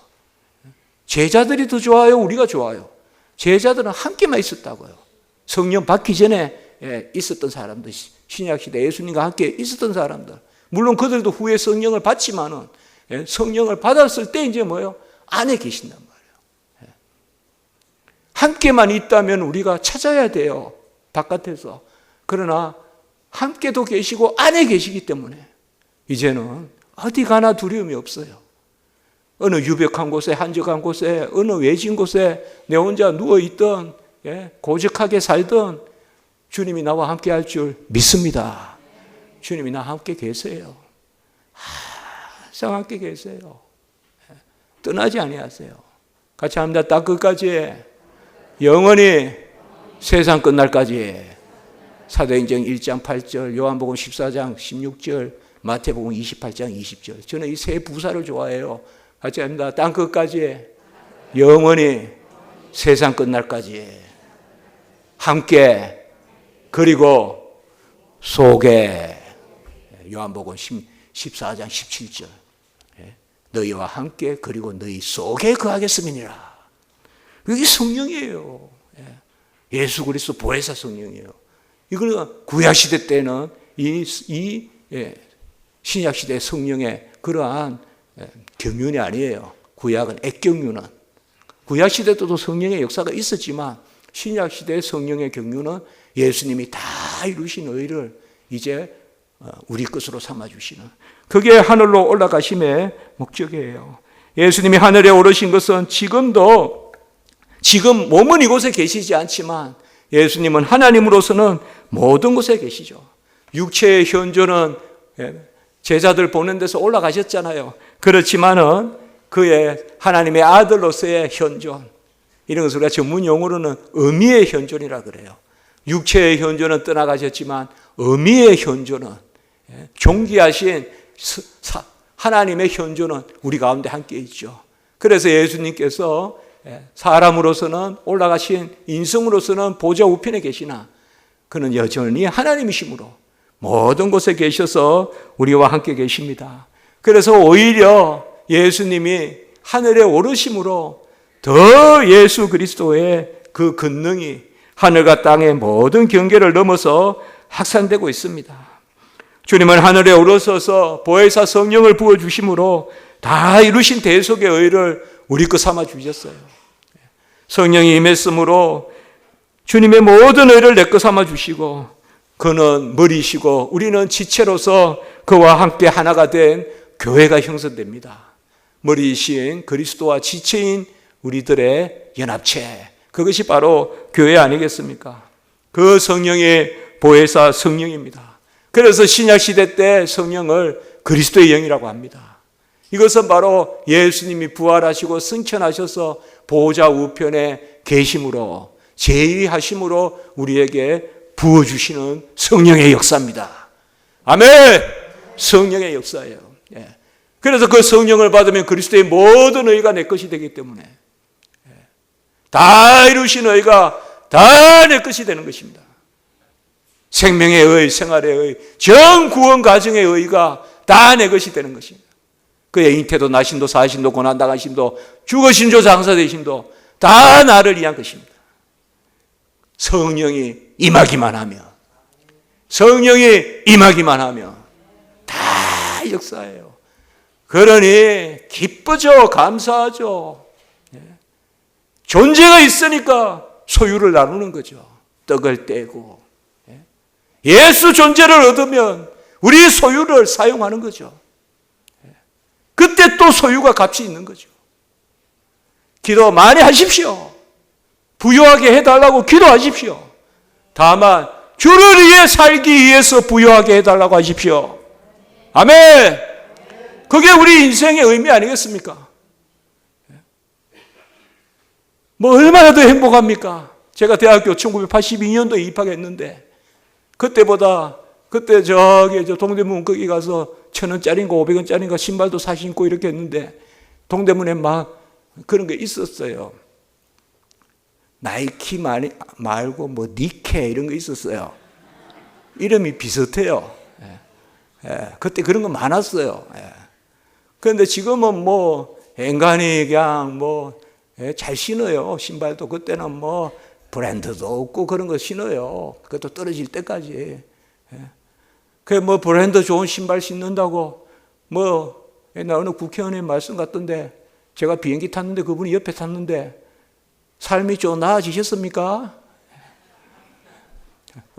제자들이 더 좋아요? 우리가 좋아요? 제자들은 함께만 있었다고요. 성령 받기 전에 있었던 사람들, 신약시대 예수님과 함께 있었던 사람들. 물론 그들도 후에 성령을 받지만은 성령을 받았을 때 이제 안에 계신단 말이에요. 함께만 있다면 우리가 찾아야 돼요. 바깥에서. 그러나 함께도 계시고 안에 계시기 때문에 이제는 어디 가나 두려움이 없어요. 어느 유벽한 곳에, 한적한 곳에, 어느 외진 곳에 내 혼자 누워있던, 고적하게 살던 주님이 나와 함께 할 줄 믿습니다. 주님이 나와 함께 계세요. 항상 함께 계세요. 떠나지 아니하세요. 같이 합니다. 딱 끝까지 영원히 세상 끝날까지. 사도행전 1장 8절, 요한복음 14장 16절, 마태복음 28장 20절. 저는 이 세 부사를 좋아해요. 같이 합니다. 땅 끝까지 영원히 세상 끝날까지 함께 그리고 속에. 요한복음 14장 17절. 너희와 함께 그리고 너희 속에 거하겠음이니라. 이게 성령이에요. 예수 그리스도 보혜사 성령이에요. 이거는 구약시대 때는 신약시대 성령의 그러한 경륜이 아니에요. 구약은 액경륜은. 구약시대 때도 성령의 역사가 있었지만 신약시대의 성령의 경륜은 예수님이 다 이루신 의를 이제 우리 것으로 삼아주시는, 그게 하늘로 올라가심의 목적이에요. 예수님이 하늘에 오르신 것은 지금 몸은 이곳에 계시지 않지만 예수님은 하나님으로서는 모든 곳에 계시죠. 육체의 현존은 제자들 보는 데서 올라가셨잖아요. 그렇지만은 그의 하나님의 아들로서의 현존, 이런 것을 우리가 전문 용어로는 의미의 현존이라 그래요. 육체의 현존은 떠나가셨지만 의미의 현존은, 존귀하신 하나님의 현존은 우리 가운데 함께 있죠. 그래서 예수님께서 사람으로서는 올라가신 인성으로서는 보좌 우편에 계시나 그는 여전히 하나님이시므로 모든 곳에 계셔서 우리와 함께 계십니다. 그래서 오히려 예수님이 하늘에 오르심으로 더 예수 그리스도의 그 권능이 하늘과 땅의 모든 경계를 넘어서 확산되고 있습니다. 주님은 하늘에 오르셔서 보혜사 성령을 부어주심으로 다 이루신 대속의 의를 우리 것 삼아 주셨어요. 성령이 임했으므로 주님의 모든 의를 내 것 삼아 주시고, 그는 머리시고 우리는 지체로서 그와 함께 하나가 된 교회가 형성됩니다. 머리이신 그리스도와 지체인 우리들의 연합체, 그것이 바로 교회 아니겠습니까? 그 성령의 보혜사 성령입니다. 그래서 신약시대 때 성령을 그리스도의 영이라고 합니다. 이것은 바로 예수님이 부활하시고 승천하셔서 보좌 우편에 계심으로, 제의하심으로 우리에게 부어주시는 성령의 역사입니다. 아멘! 성령의 역사예요. 그래서 그 성령을 받으면 그리스도의 모든 의가 내 것이 되기 때문에 다 이루신 의가 다 내 것이 되는 것입니다. 생명의 의, 생활의 의, 전 구원 가정의 의가 다 내 것이 되는 것입니다. 그의 잉태도 나심도 사심도 고난당하심도 죽으심도 장사되심도 다 나를 위한 것입니다. 성령이 임하기만 하면, 성령이 임하기만 하면 다 역사예요. 그러니 기쁘죠. 감사하죠. 존재가 있으니까 소유를 나누는 거죠. 떡을 떼고. 예수 존재를 얻으면 우리 소유를 사용하는 거죠. 그때 또 소유가 값이 있는 거죠. 기도 많이 하십시오. 부유하게 해달라고 기도하십시오. 다만 주를 위해 살기 위해서 부유하게 해달라고 하십시오. 아멘. 그게 우리 인생의 의미 아니겠습니까? 뭐 얼마나 더 행복합니까? 제가 대학교 1982년도에 입학했는데 그때 저기 동대문 거기 가서 1,000원짜리인가 500원짜리인가 신발도 사 신고 이렇게 했는데 동대문에 막 그런 게 있었어요. 나이키 말고 뭐 니케 이런 거 있었어요. 이름이 비슷해요. 그때 그런 거 많았어요. 그런데 지금은 뭐 엔간히 그냥 뭐 잘 신어요. 신발도 그때는 뭐 브랜드도 없고 그런 거 신어요. 그것도 떨어질 때까지. 그 뭐 브랜드 좋은 신발 신는다고 뭐 옛날 어느 국회의원의 말씀 같던데, 제가 비행기 탔는데 그분이 옆에 탔는데 삶이 좀 나아지셨습니까?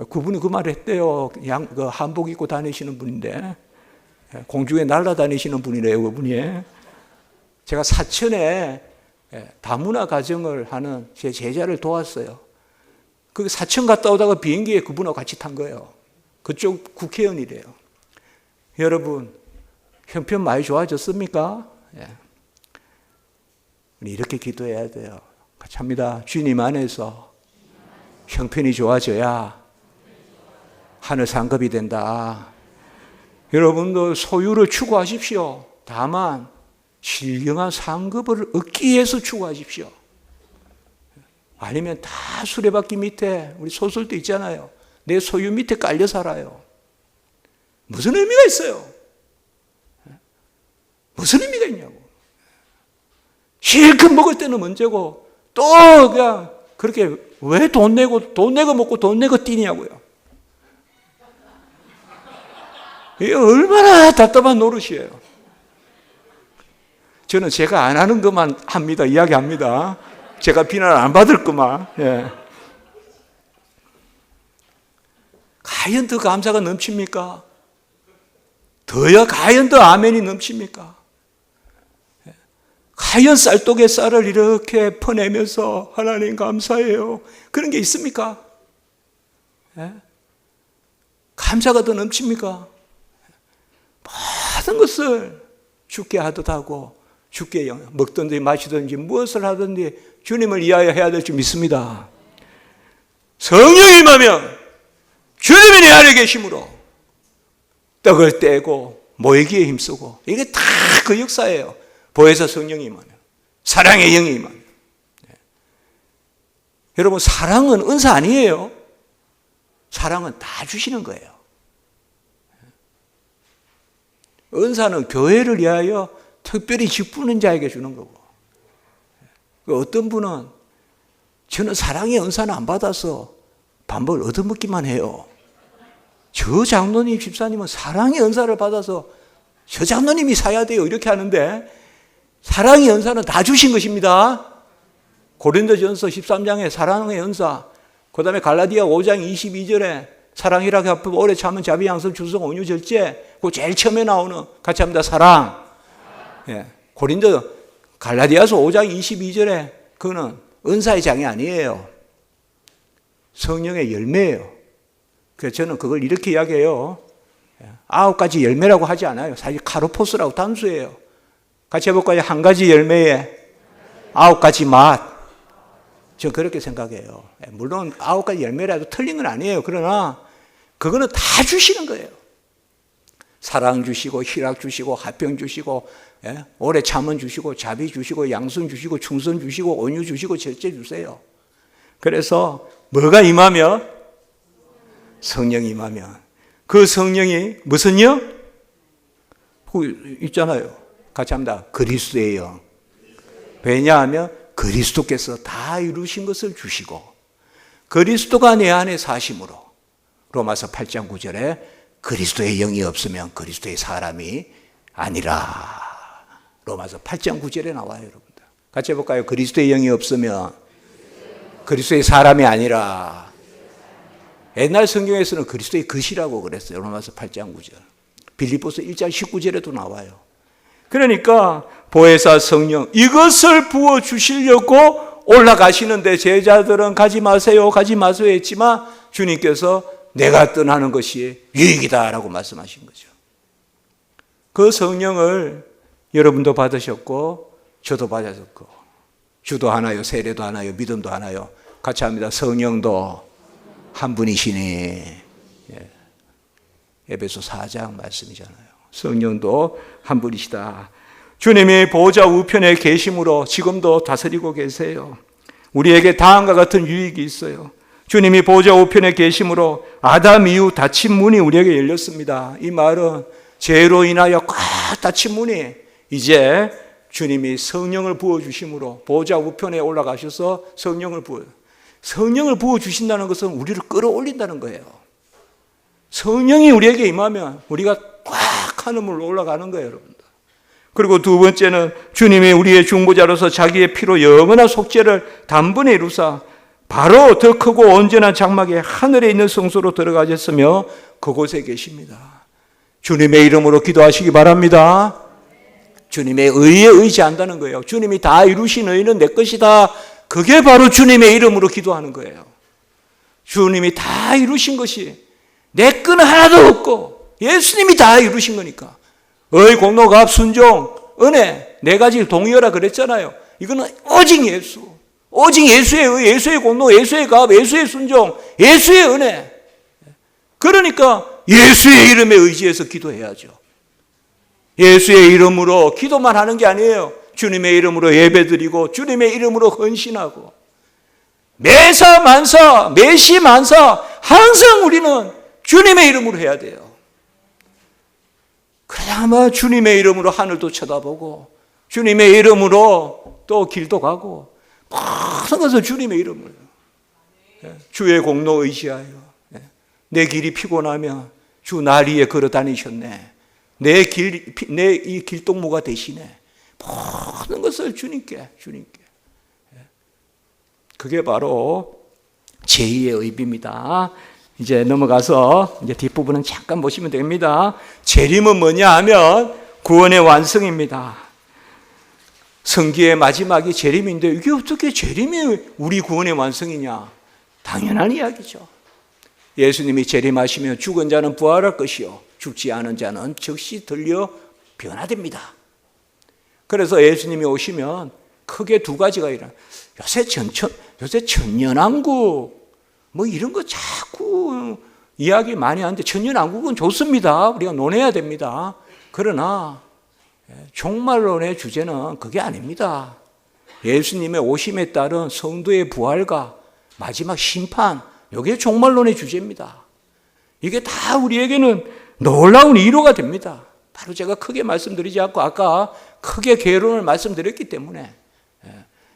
그분이 그 말을 했대요. 그 한복 입고 다니시는 분인데 공중에 날아다니시는 분이래요. 그분이. 제가 사천에 다문화 가정을 하는 제 제자를 도왔어요. 그 사천 갔다 오다가 비행기에 그분하고 같이 탄 거예요. 그쪽 국회의원이래요. 여러분, 형편 많이 좋아졌습니까? 예. 우리 이렇게 기도해야 돼요. 같이 합니다. 주님 안에서 형편이 좋아져야 하늘 상급이 된다. 여러분도 소유를 추구하십시오. 다만 신령한 상급을 얻기 위해서 추구하십시오. 아니면 다 수레바퀴 밑에, 우리 소설도 있잖아요. 내 소유 밑에 깔려 살아요. 무슨 의미가 있어요? 무슨 의미가 있냐고. 실컷 먹을 때는 문제고 또 그냥 그렇게 왜 돈 내고 먹고 돈 내고 뛰냐고요. 이게 얼마나 답답한 노릇이에요. 저는 제가 안 하는 것만 합니다. 이야기합니다. 제가 비난 안 받을 것만. 예. 과연 더 감사가 넘칩니까? 과연 더 아멘이 넘칩니까? 과연 쌀독에 쌀을 이렇게 퍼내면서 하나님 감사해요. 그런 게 있습니까? 예? 감사가 더 넘칩니까? 모든 것을 주께 하듯 하고 주께 먹든지 마시든지 무엇을 하든지 주님을 위하여 해야 될 줄 믿습니다. 성령이 임하면 주님이 내 안에 계심으로 떡을 떼고 모이기에 힘쓰고 이게 다 그 역사예요. 보혜사 성령이 임하면 사랑의 영이 임하면. 여러분 사랑은 은사 아니에요. 사랑은 다 주시는 거예요. 은사는 교회를 위하여 특별히 직분은 자에게 주는 거고, 어떤 분은 저는 사랑의 은사는 안 받아서 반복을 얻어먹기만 해요. 저 장로님 집사님은 사랑의 은사를 받아서 저 장로님이 사야 돼요 이렇게 하는데, 사랑의 은사는 다 주신 것입니다. 고린도전서 13장에 사랑의 은사, 그 다음에 갈라디아 5장 22절에 사랑이라 갚고 오래 참은 자비 양선 주성 온유 절제, 그 제일 처음에 나오는, 같이 합니다. 사랑. 예. 갈라디아서 5장 22절에 그거는 은사의 장이 아니에요. 성령의 열매예요. 그래서 저는 그걸 이렇게 이야기해요. 9가지 열매라고 하지 않아요. 사실 카르포스라고 단수예요. 같이 해볼까요? 한 가지 열매에 9가지 맛. 저는 그렇게 생각해요. 물론 9가지 열매라도 틀린 건 아니에요. 그러나 그거는 다 주시는 거예요. 사랑 주시고 희락 주시고 화평 주시고 오래 참은 주시고 자비 주시고 양선 주시고 충성 주시고 온유 주시고 절제 주세요. 그래서 뭐가 임하면? 성령이 임하면 그 성령이 무슨 영? 있잖아요. 같이 합니다. 그리스도의 영. 왜냐하면 그리스도께서 다 이루신 것을 주시고 그리스도가 내 안에 사심으로, 로마서 8장 9절에 그리스도의 영이 없으면 그리스도의 사람이 아니라, 로마서 8장 9절에 나와요. 여러분들 같이 해볼까요? 그리스도의 영이 없으면 그리스도의 사람이 아니라. 옛날 성경에서는 그리스도의 것이라고 그랬어요. 로마서 8장 9절. 빌립보서 1장 19절에도 나와요. 그러니까 보혜사 성령 이것을 부어주시려고 올라가시는데 제자들은 가지 마세요 했지만 주님께서 내가 떠나는 것이 유익이다라고 말씀하신 거죠. 그 성령을 여러분도 받으셨고 저도 받으셨고, 주도 하나요, 세례도 하나요, 믿음도 하나요. 같이 합니다. 성령도 한 분이시니. 에베소 4장 말씀이잖아요. 성령도 한 분이시다. 주님이 보좌 우편에 계심으로 지금도 다스리고 계세요. 우리에게 다음과 같은 유익이 있어요. 주님이 보좌 우편에 계심으로 아담 이후 닫힌 문이 우리에게 열렸습니다. 이 말은 죄로 인하여 꽉 닫힌 문이 이제 주님이 성령을 부어주심으로 보좌 우편에 올라가셔서 성령을 부어주신다는 것은 우리를 끌어올린다는 거예요. 성령이 우리에게 임하면 우리가 꽉 하늘로 올라가는 거예요, 여러분들. 그리고 두 번째는 주님이 우리의 중보자로서 자기의 피로 영원한 속죄를 단번에 이루사 바로 더 크고 온전한 장막에 하늘에 있는 성소로 들어가셨으며 그곳에 계십니다. 주님의 이름으로 기도하시기 바랍니다. 주님의 의에 의지한다는 거예요. 주님이 다 이루신 의는 내 것이다. 그게 바로 주님의 이름으로 기도하는 거예요. 주님이 다 이루신 것이 내 건 하나도 없고 예수님이 다 이루신 거니까 의, 공로, 값, 순종, 은혜 네 가지 동의어라 그랬잖아요. 이거는 오직 예수, 오직 예수의 의, 예수의 공로, 예수의 값, 예수의 순종, 예수의 은혜. 그러니까 예수의 이름에 의지해서 기도해야죠. 예수의 이름으로 기도만 하는 게 아니에요. 주님의 이름으로 예배드리고 주님의 이름으로 헌신하고 매사 만사, 매시 만사 항상 우리는 주님의 이름으로 해야 돼요. 그래야만 주님의 이름으로 하늘도 쳐다보고 주님의 이름으로 또 길도 가고 모든 것을 주님의 이름으로 주의 공로 의지하여 내 길이 피곤하면 주 날 위에 걸어 다니셨네. 내 이 길동무가 되시네. 모든 것을 주님께. 그게 바로 제2의 의비입니다. 이제 넘어가서 이제 뒷부분은 잠깐 보시면 됩니다. 재림은 뭐냐 하면 구원의 완성입니다. 성기의 마지막이 재림인데 이게 어떻게 재림이 우리 구원의 완성이냐? 당연한 이야기죠. 예수님이 재림하시면 죽은 자는 부활할 것이요 죽지 않은 자는 즉시 들려 변화됩니다. 그래서 예수님이 오시면 크게 두 가지가 일어나요. 요새 천년왕국 뭐 이런 거 자꾸 이야기 많이 하는데 천년왕국은 좋습니다. 우리가 논해야 됩니다. 그러나 종말론의 주제는 그게 아닙니다. 예수님의 오심에 따른 성도의 부활과 마지막 심판, 이게 종말론의 주제입니다. 이게 다 우리에게는 놀라운 위로가 됩니다. 바로 제가 크게 말씀드리지 않고 아까 크게 개론을 말씀드렸기 때문에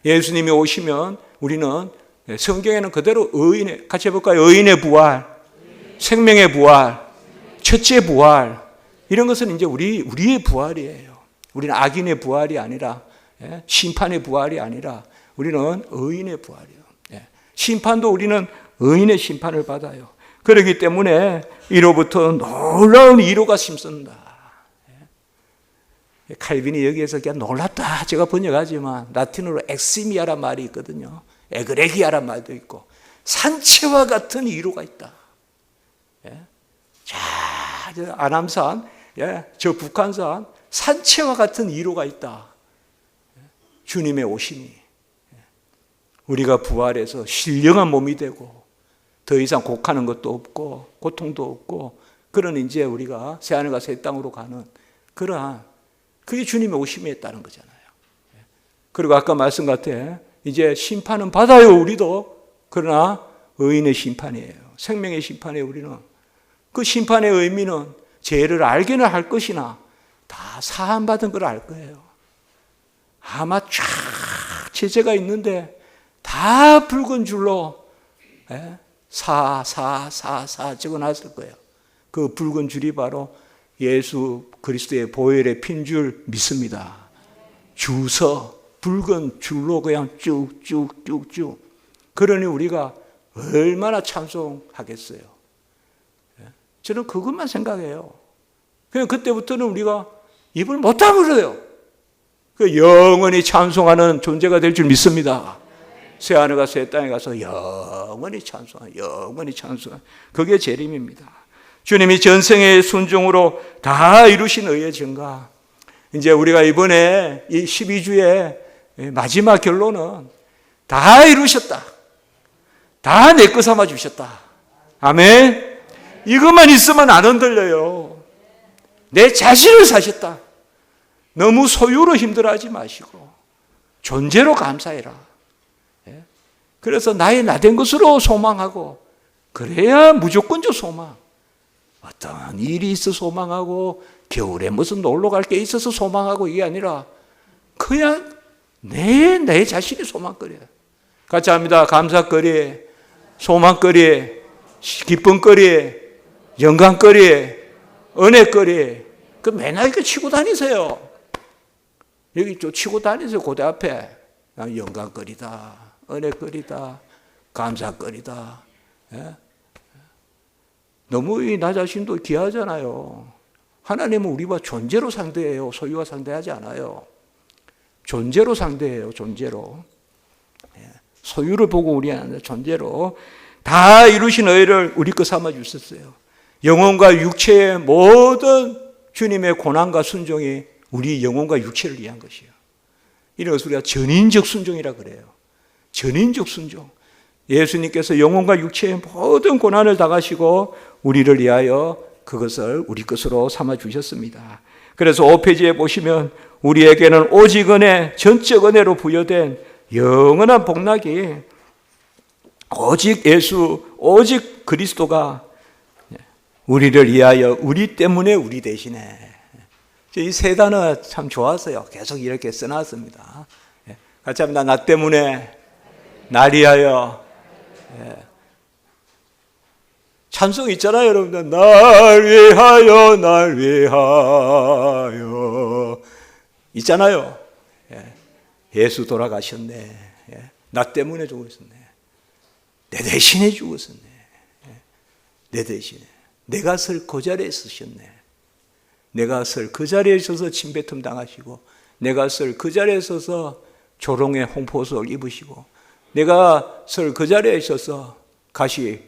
예수님이 오시면 우리는 성경에는 그대로 의인의, 같이 해볼까요? 의인의 부활, 생명의 부활, 첫째 부활, 이런 것은 이제 우리의 부활이에요. 우리는 악인의 부활이 아니라 심판의 부활이 아니라 우리는 의인의 부활이에요. 심판도 우리는 의인의 심판을 받아요. 그렇기 때문에 이로부터 놀라운 위로가 심습니다. 칼빈이 여기에서 그냥 놀랍다 제가 번역하지만 라틴어로 엑시미아란 말이 있거든요. 에그레기아란 말도 있고 산채와 같은 위로가 있다. 자, 저 안암산, 저 북한산 산채와 같은 위로가 있다. 주님의 오심이 우리가 부활해서 신령한 몸이 되고 더 이상 곡하는 것도 없고 고통도 없고 그런 이제 우리가 새하늘과 새 땅으로 가는 그러한 그게 주님의 오심에 따른 거잖아요. 그리고 아까 말씀 같아 이제 심판은 받아요 우리도. 그러나 의인의 심판이에요. 생명의 심판이에요. 우리는 그 심판의 의미는 죄를 알기는 할 것이나 다 사함받은 걸 알 거예요. 아마 쫙 제재가 있는데 다 붉은 줄로 사 적어놨을 거예요. 그 붉은 줄이 바로 예수 그리스도의 보혈의 핀 줄 믿습니다. 주서 붉은 줄로 그냥 쭉쭉쭉쭉. 그러니 우리가 얼마나 찬송하겠어요. 저는 그것만 생각해요. 그냥 그때부터는 우리가 입을 못 다물어요. 그 영원히 찬송하는 존재가 될 줄 믿습니다. 새하늘과 새 땅에 가서 영원히 찬송하는 그게 재림입니다. 주님이 전생의 순종으로 다 이루신 의의 증가. 이제 우리가 이번에 이 12주의 마지막 결론은 다 이루셨다. 다 내 거 삼아 주셨다. 아멘. 이것만 있으면 안 흔들려요. 내 자신을 사셨다. 너무 소유로 힘들어하지 마시고 존재로 감사해라. 그래서 나의 나된 것으로 소망하고 그래야 무조건적 소망. 어떤 일이 있어 소망하고 겨울에 무슨 놀러 갈 게 있어서 소망하고 이게 아니라 그냥 내 자신이 소망거리야. 같이 합니다. 감사거리, 소망거리, 기쁨거리, 영광거리, 은혜거리. 그 맨날 이렇게 치고 다니세요. 여기 좀 치고 다니세요. 고대 앞에. 영광거리다, 은혜거리다, 감사거리다. 너무 나 자신도 귀하잖아요. 하나님은 우리와 존재로 상대해요. 소유와 상대하지 않아요. 존재로 상대해요. 존재로. 소유를 보고 우리 안에 존재로 다 이루신 의를 우리 거 삼아 주셨어요. 영혼과 육체의 모든 주님의 고난과 순종이 우리 영혼과 육체를 위한 것이에요. 이런 것을 우리가 전인적 순종이라 그래요. 전인적 순종. 예수님께서 영혼과 육체의 모든 고난을 당하시고 우리를 위하여 그것을 우리 것으로 삼아 주셨습니다. 그래서 5페이지에 보시면 우리에게는 오직 은혜, 전적 은혜로 부여된 영원한 복락이 오직 예수, 오직 그리스도가 우리를 위하여 우리 때문에 우리 대신에, 이 세 단어 참 좋았어요. 계속 이렇게 써놨습니다. 같이 합니다. 나 때문에, 날 위하여. 찬송 있잖아요, 여러분들. 날 위하여, 날 위하여. 있잖아요. 예수 돌아가셨네. 나 때문에 죽으셨네. 내 대신에 죽으셨네. 내 대신에. 내가 설 그 자리에 서셨네. 내가 설 그 자리에 있어서 침뱉음 당하시고, 내가 설 그 자리에 있어서 조롱의 홍포석을 입으시고, 내가 설 그 자리에 있어서 가시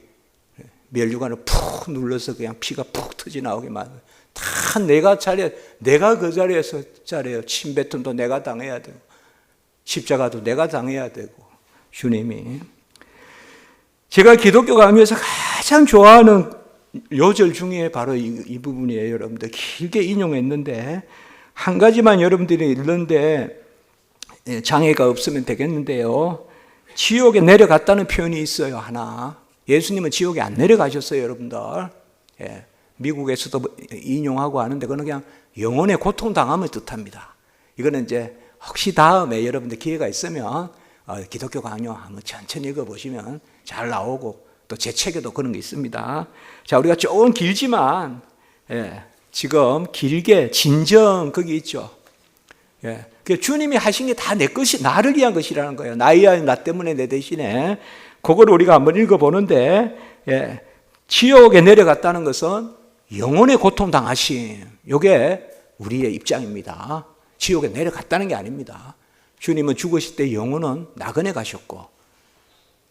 멸류관을 푹 눌러서 그냥 피가 푹 터져 나오게 만든, 다 내가 그 자리에서 자리에요. 침뱉음도 내가 당해야 되고, 십자가도 내가 당해야 되고, 주님이. 제가 기독교 강의에서 가장 좋아하는 요절 중에 바로 이 부분이에요. 여러분들 길게 인용했는데, 한 가지만 여러분들이 읽는데 장애가 없으면 되겠는데요. 지옥에 내려갔다는 표현이 있어요. 하나. 예수님은 지옥에 안 내려가셨어요, 여러분들. 미국에서도 인용하고 하는데 그건 그냥 영혼의 고통 당함을 뜻합니다. 이거는 이제 혹시 다음에 여러분들 기회가 있으면 기독교 강요 한번 천천히 읽어보시면 잘 나오고, 또 제 책에도 그런 게 있습니다. 자, 우리가 조금 길지만, 지금 길게 진정 거기 있죠. 주님이 하신 게 다 내 것이, 나를 위한 것이라는 거예요. 나 때문에 내 대신에. 그걸 우리가 한번 읽어보는데, 지옥에 내려갔다는 것은 영혼의 고통 당하심. 이게 우리의 입장입니다. 지옥에 내려갔다는 게 아닙니다. 주님은 죽으실 때 영혼은 나그네 가셨고,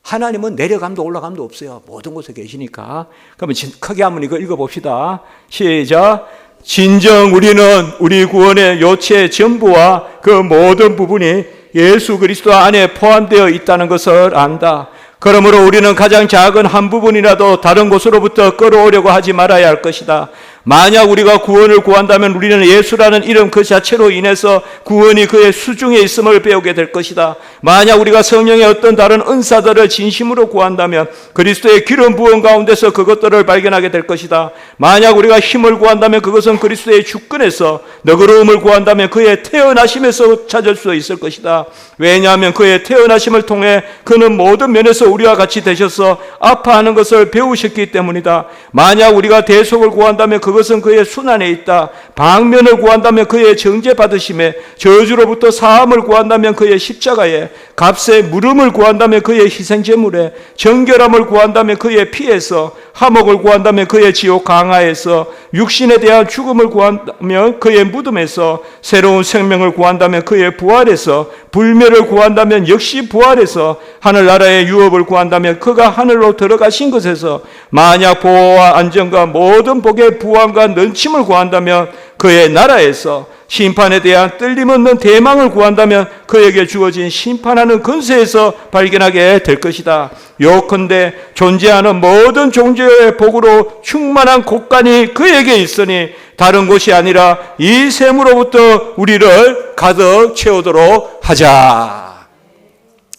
하나님은 내려감도 올라감도 없어요. 모든 곳에 계시니까. 그러면 크게 한번 이거 읽어봅시다. 시작. 진정 우리는 우리 구원의 요체 전부와 그 모든 부분이 예수 그리스도 안에 포함되어 있다는 것을 안다. 그러므로 우리는 가장 작은 한 부분이라도 다른 곳으로부터 끌어오려고 하지 말아야 할 것이다. 만약 우리가 구원을 구한다면 우리는 예수라는 이름 그 자체로 인해서 구원이 그의 수중에 있음을 배우게 될 것이다. 만약 우리가 성령의 어떤 다른 은사들을 진심으로 구한다면 그리스도의 기름 부은 가운데서 그것들을 발견하게 될 것이다. 만약 우리가 힘을 구한다면 그것은 그리스도의 주권에서, 너그러움을 구한다면 그의 태어나심에서 찾을 수 있을 것이다. 왜냐하면 그의 태어나심을 통해 그는 모든 면에서 우리와 같이 되셔서 아파하는 것을 배우셨기 때문이다. 만약 우리가 대속을 구한다면 그것은 그의 순환에 있다. 방면을 구한다면 그의 정죄 받으심에, 저주로부터 사함을 구한다면 그의 십자가에, 값의 물음을 구한다면 그의 희생제물에, 정결함을 구한다면 그의 피에서, 화목을 구한다면 그의 지옥 강화에서, 육신에 대한 죽음을 구한다면 그의 무덤에서, 새로운 생명을 구한다면 그의 부활에서, 불멸을 구한다면 역시 부활에서, 하늘나라의 유업을 구한다면 그가 하늘로 들어가신 것에서, 만약 보호와 안전과 모든 복의 부활과 넘침을 구한다면 그의 나라에서, 심판에 대한 뜰림없는 대망을 구한다면 그에게 주어진 심판하는 권세에서 발견하게 될 것이다. 요컨대 존재하는 모든 종교의 복으로 충만한 곳간이 그에게 있으니 다른 곳이 아니라 이 셈으로부터 우리를 가득 채우도록 하자.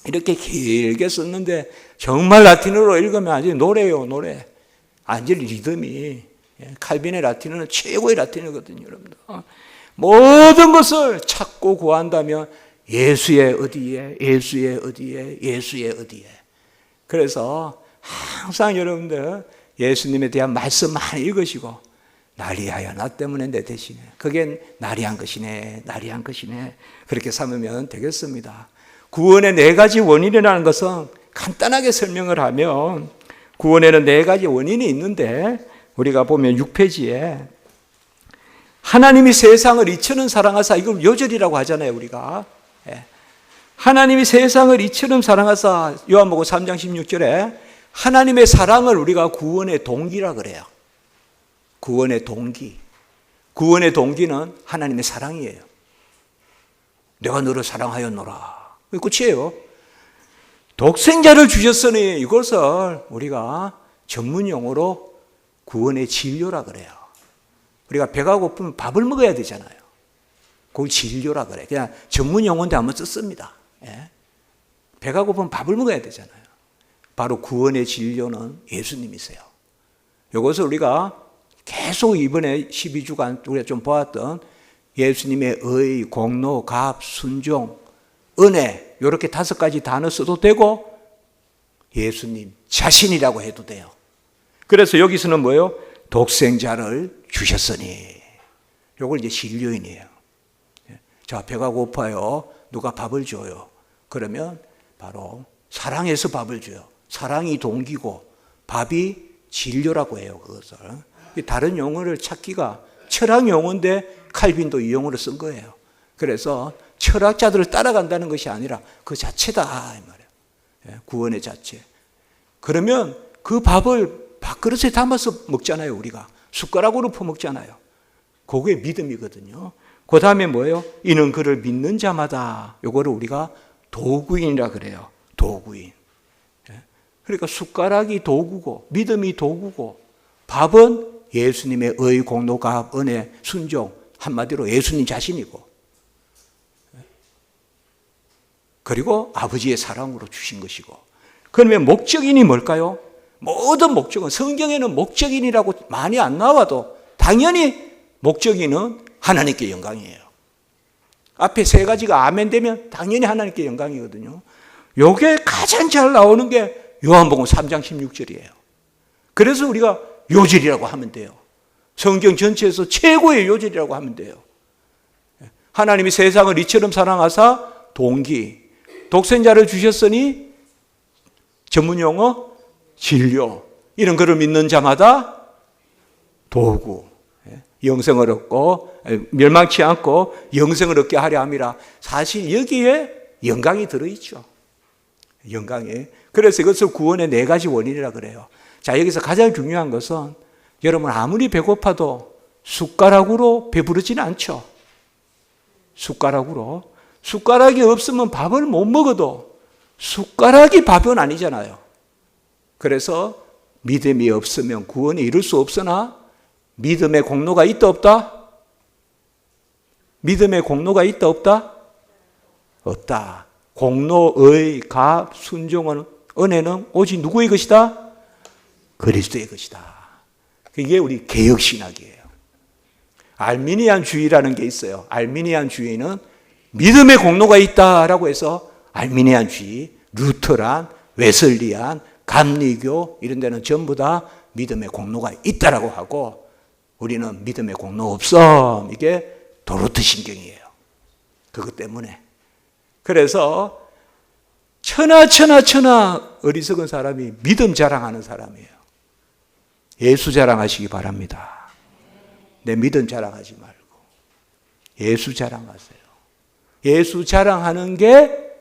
이렇게 길게 썼는데 정말 라틴어로 읽으면 아주 노래요, 노래. 완전 리듬이. 칼빈의 라틴어는 최고의 라틴어거든요, 여러분들. 모든 것을 찾고 구한다면 예수의 어디에, 예수의 어디에, 예수의 어디에. 그래서 항상 여러분들 예수님에 대한 말씀 많이 읽으시고, 날 위하여, 나 때문에 내 대신에, 그게 날이 한 것이네, 날이 한 것이네, 그렇게 삼으면 되겠습니다. 구원의 네 가지 원인이라는 것은 간단하게 설명을 하면, 구원에는 네 가지 원인이 있는데, 우리가 보면 6페이지에 하나님이 세상을 이처럼 사랑하사, 이걸 요절이라고 하잖아요, 우리가. 하나님이 세상을 이처럼 사랑하사, 요한복음 3장 16절에 하나님의 사랑을 우리가 구원의 동기라 그래요. 구원의 동기. 구원의 동기는 하나님의 사랑이에요. 내가 너를 사랑하였노라. 그게 끝이에요. 독생자를 주셨으니 이것을 우리가 전문 용어로 구원의 진료라 그래요. 우리가 배가 고프면 밥을 먹어야 되잖아요. 그걸 진료라 그래. 그냥 전문 용어인데 한번 썼습니다. 예? 배가 고프면 밥을 먹어야 되잖아요. 바로 구원의 진료는 예수님이세요. 이것을 우리가 계속 이번에 12주간 우리가 좀 보았던 예수님의 의, 공로, 값, 순종, 은혜 이렇게 5가지 단어 써도 되고 예수님 자신이라고 해도 돼요. 그래서 여기서는 뭐예요? 독생자를 주셨으니 이걸 이제 진료인이에요. 자, 배가 고파요. 누가 밥을 줘요. 그러면 바로 사랑해서 밥을 줘요. 사랑이 동기고 밥이 진료라고 해요. 그것을. 다른 용어를 찾기가 철학 용어인데 칼빈도 이 용어를 쓴 거예요. 그래서 철학자들을 따라간다는 것이 아니라 그 자체다 이 말이에요. 구원의 자체. 그러면 그 밥을 밥그릇에 담아서 먹잖아요. 우리가 숟가락으로 퍼먹잖아요. 그게 믿음이거든요. 그 다음에 뭐예요? 이는 그를 믿는 자마다 요거를 우리가 도구인이라 그래요. 도구인. 그러니까 숟가락이 도구고 믿음이 도구고 밥은 예수님의 의, 공로, 값, 은혜, 순종 한마디로 예수님 자신이고 그리고 아버지의 사랑으로 주신 것이고 그러면 목적인이 뭘까요? 모든 목적은 성경에는 목적인이라고 많이 안 나와도 당연히 목적인은 하나님께 영광이에요. 앞에 3가지가 아멘 되면 당연히 하나님께 영광이거든요. 요게 가장 잘 나오는 게 요한복음 3장 16절이에요. 그래서 우리가 요절이라고 하면 돼요. 성경 전체에서 최고의 요절이라고 하면 돼요. 하나님이 세상을 이처럼 사랑하사 동기, 독생자를 주셨으니 전문용어 진료, 이런 그를 믿는 자마다 도구, 영생을 얻고 멸망치 않고 영생을 얻게 하려 함이라. 사실 여기에 영광이 들어있죠. 영광이. 그래서 이것을 구원의 4가지 원인이라 그래요. 자, 여기서 가장 중요한 것은 여러분 아무리 배고파도 숟가락으로 배부르지는 않죠. 숟가락으로. 숟가락이 없으면 밥을 못 먹어도 숟가락이 밥은 아니잖아요. 그래서 믿음이 없으면 구원이 이룰 수 없으나 믿음의 공로가 있다 없다? 믿음의 공로가 있다 없다? 없다. 공로의 값, 순종은 은혜는 오직 누구의 것이다? 그리스도의 것이다. 이게 우리 개혁신학이에요. 알미니안주의라는 게 있어요. 알미니안주의는 믿음의 공로가 있다라고 해서 알미니안주의, 루터란, 웨슬리안, 감리교 이런 데는 전부 다 믿음의 공로가 있다라고 하고 우리는 믿음의 공로 없어. 이게 도르트 신경이에요. 그것 때문에. 그래서 천하 어리석은 사람이 믿음 자랑하는 사람이에요. 예수 자랑하시기 바랍니다. 내 믿음 자랑하지 말고 예수 자랑하세요. 예수 자랑하는 게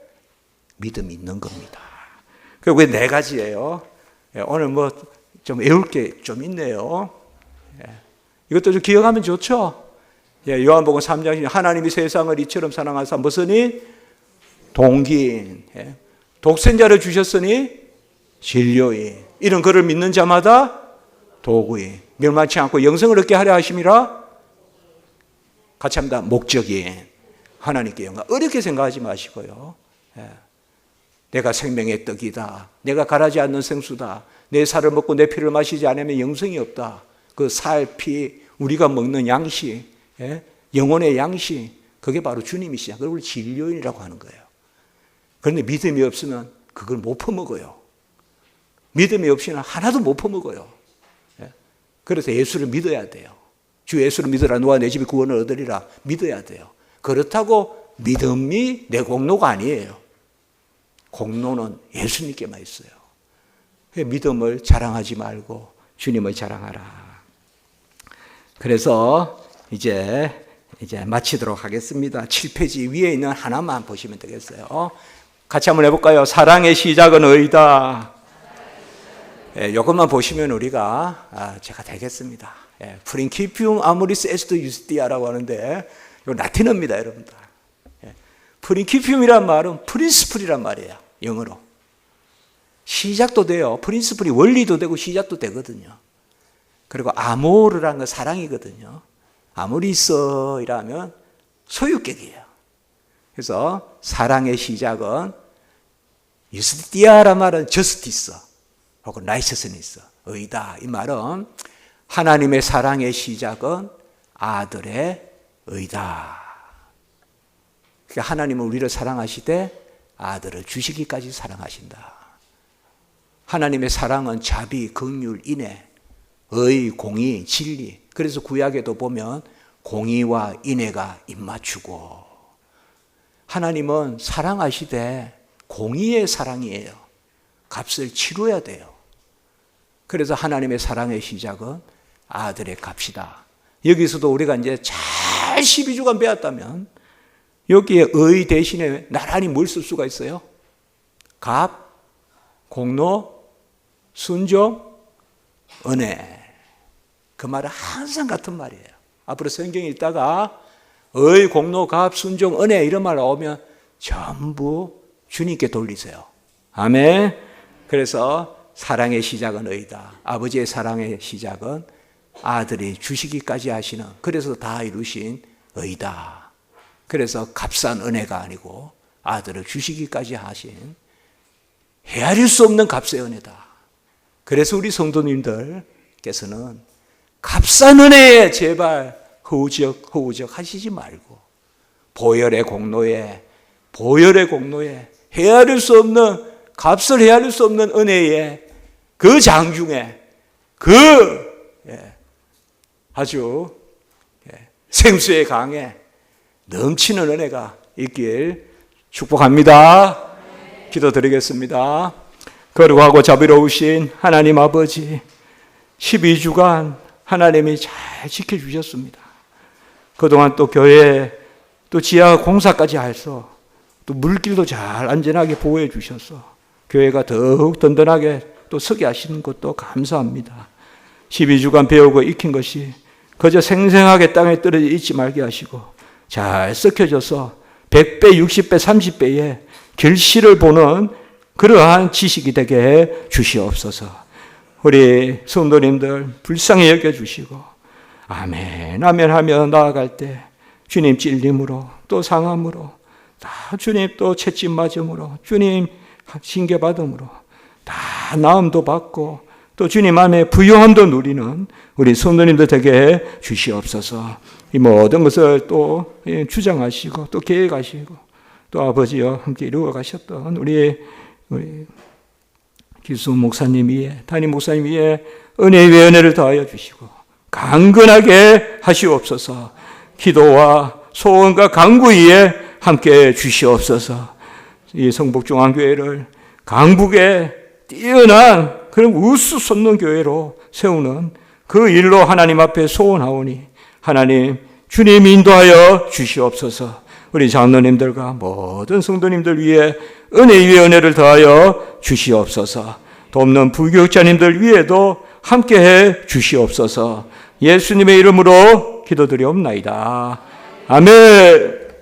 믿음이 있는 겁니다. 그리고 4가지예요. 오늘 뭐 좀 외울 게 좀 있네요. 이것도 좀 기억하면 좋죠. 요한복음 3장 하나님이 세상을 이처럼 사랑하사 무슨이 동기인, 독생자를 주셨으니 진료인, 이런 그를 믿는 자마다 도구인, 멸망치 않고 영생을 얻게 하려 하심이라. 같이 합니다. 목적인, 하나님께 영광. 어렵게 생각하지 마시고요. 내가 생명의 떡이다. 내가 가라지 않는 생수다. 내 살을 먹고 내 피를 마시지 않으면 영생이 없다. 그 살, 피, 우리가 먹는 양식, 영혼의 양식, 그게 바로 주님이시죠. 그걸 우리 진료인이라고 하는 거예요. 그런데 믿음이 없으면 그걸 못 퍼먹어요. 믿음이 없이는 하나도 못 퍼먹어요. 그래서 예수를 믿어야 돼요. 주 예수를 믿으라. 너와 내 집이 구원을 얻으리라. 믿어야 돼요. 그렇다고 믿음이 내 공로가 아니에요. 공로는 예수님께만 있어요. 믿음을 자랑하지 말고 주님을 자랑하라. 그래서 이제 마치도록 하겠습니다. 7페이지 위에 있는 하나만 보시면 되겠어요. 같이 한번 해볼까요? 사랑의 시작은 의다. 이것만 보시면 우리가 제가 되겠습니다. 프린키피움 아모리스 에스토 유스티아라고 하는데 이거 라틴어입니다, 여러분들. 프린키피움이란 말은 프린스플이란 말이에요, 영어로. 시작도 돼요. 프린스플이 원리도 되고 시작도 되거든요. 그리고 아모르라는 건 사랑이거든요. 아모리스이라면 소유격이에요. 그래서 사랑의 시작은 유스티아란 말은 저스티스 혹은 라이처스니스, 의다. 이 말은 하나님의 사랑의 시작은 아들의 의다. 그러니까 하나님은 우리를 사랑하시되 아들을 주시기까지 사랑하신다. 하나님의 사랑은 자비, 긍휼, 인애, 의, 공의, 진리. 그래서 구약에도 보면 공의와 인애가 입맞추고, 하나님은 사랑하시되 공의의 사랑이에요. 값을 치러야 돼요. 그래서 하나님의 사랑의 시작은 아들의 값이다. 여기서도 우리가 이제 잘 12주간 배웠다면 여기에 의 대신에 나란히 뭘 쓸 수가 있어요? 값, 공로, 순종, 은혜. 그 말은 항상 같은 말이에요. 앞으로 성경 읽다가 의, 공로, 값, 순종, 은혜 이런 말 나오면 전부 주님께 돌리세요. 아멘. 그래서 사랑의 시작은 의다. 아버지의 사랑의 시작은 아들이 주시기까지 하시는, 그래서 다 이루신 의다. 그래서 값싼 은혜가 아니고 아들을 주시기까지 하신 헤아릴 수 없는 값의 은혜다. 그래서 우리 성도님들께서는 값싼 은혜에 제발 허우적 하시지 말고 보혈의 공로에 헤아릴 수 없는, 값을 헤아릴 수 없는 은혜에, 그 장중에 아주 생수의 강에 넘치는 은혜가 있길 축복합니다. 기도드리겠습니다. 거룩하고 자비로우신 하나님 아버지, 12주간 하나님이 잘 지켜주셨습니다. 그동안 또 교회, 또 지하 공사까지 해서 또 물길도 잘 안전하게 보호해 주셔서 교회가 더욱 든든하게 또 서게 하시는 것도 감사합니다. 12주간 배우고 익힌 것이 그저 생생하게 땅에 떨어져 있지 말게 하시고 잘 썩혀져서 100배, 60배, 30배의 결실을 보는 그러한 지식이 되게 해 주시옵소서. 우리 성도님들 불쌍히 여겨주시고 아멘 아멘 하며 나아갈 때 주님 찔림으로 또 상함으로 다 주님 또 채찍 맞음으로 주님 징계받음으로 다 나음도 받고 또 주님 안에 부요함도 누리는 우리 성도님들 되게 해 주시옵소서. 이 모든 것을 또 주장하시고 또 계획하시고 또 아버지와 함께 이루어 가셨던 우리 기수 목사님 위에, 담임 목사님 위에 은혜의 은혜를 더하여 주시고 강건하게 하시옵소서. 기도와 소원과 간구 위에 함께 주시옵소서. 이 성북중앙교회를 강북의 뛰어난 그런 우수 솟는 교회로 세우는 그 일로 하나님 앞에 소원하오니 하나님 주님 인도하여 주시옵소서. 우리 장로님들과 모든 성도님들 위해 은혜 위에 은혜를 더하여 주시옵소서. 돕는 부교육자님들 위에도 함께해 주시옵소서. 예수님의 이름으로 기도드리옵나이다. 아멘.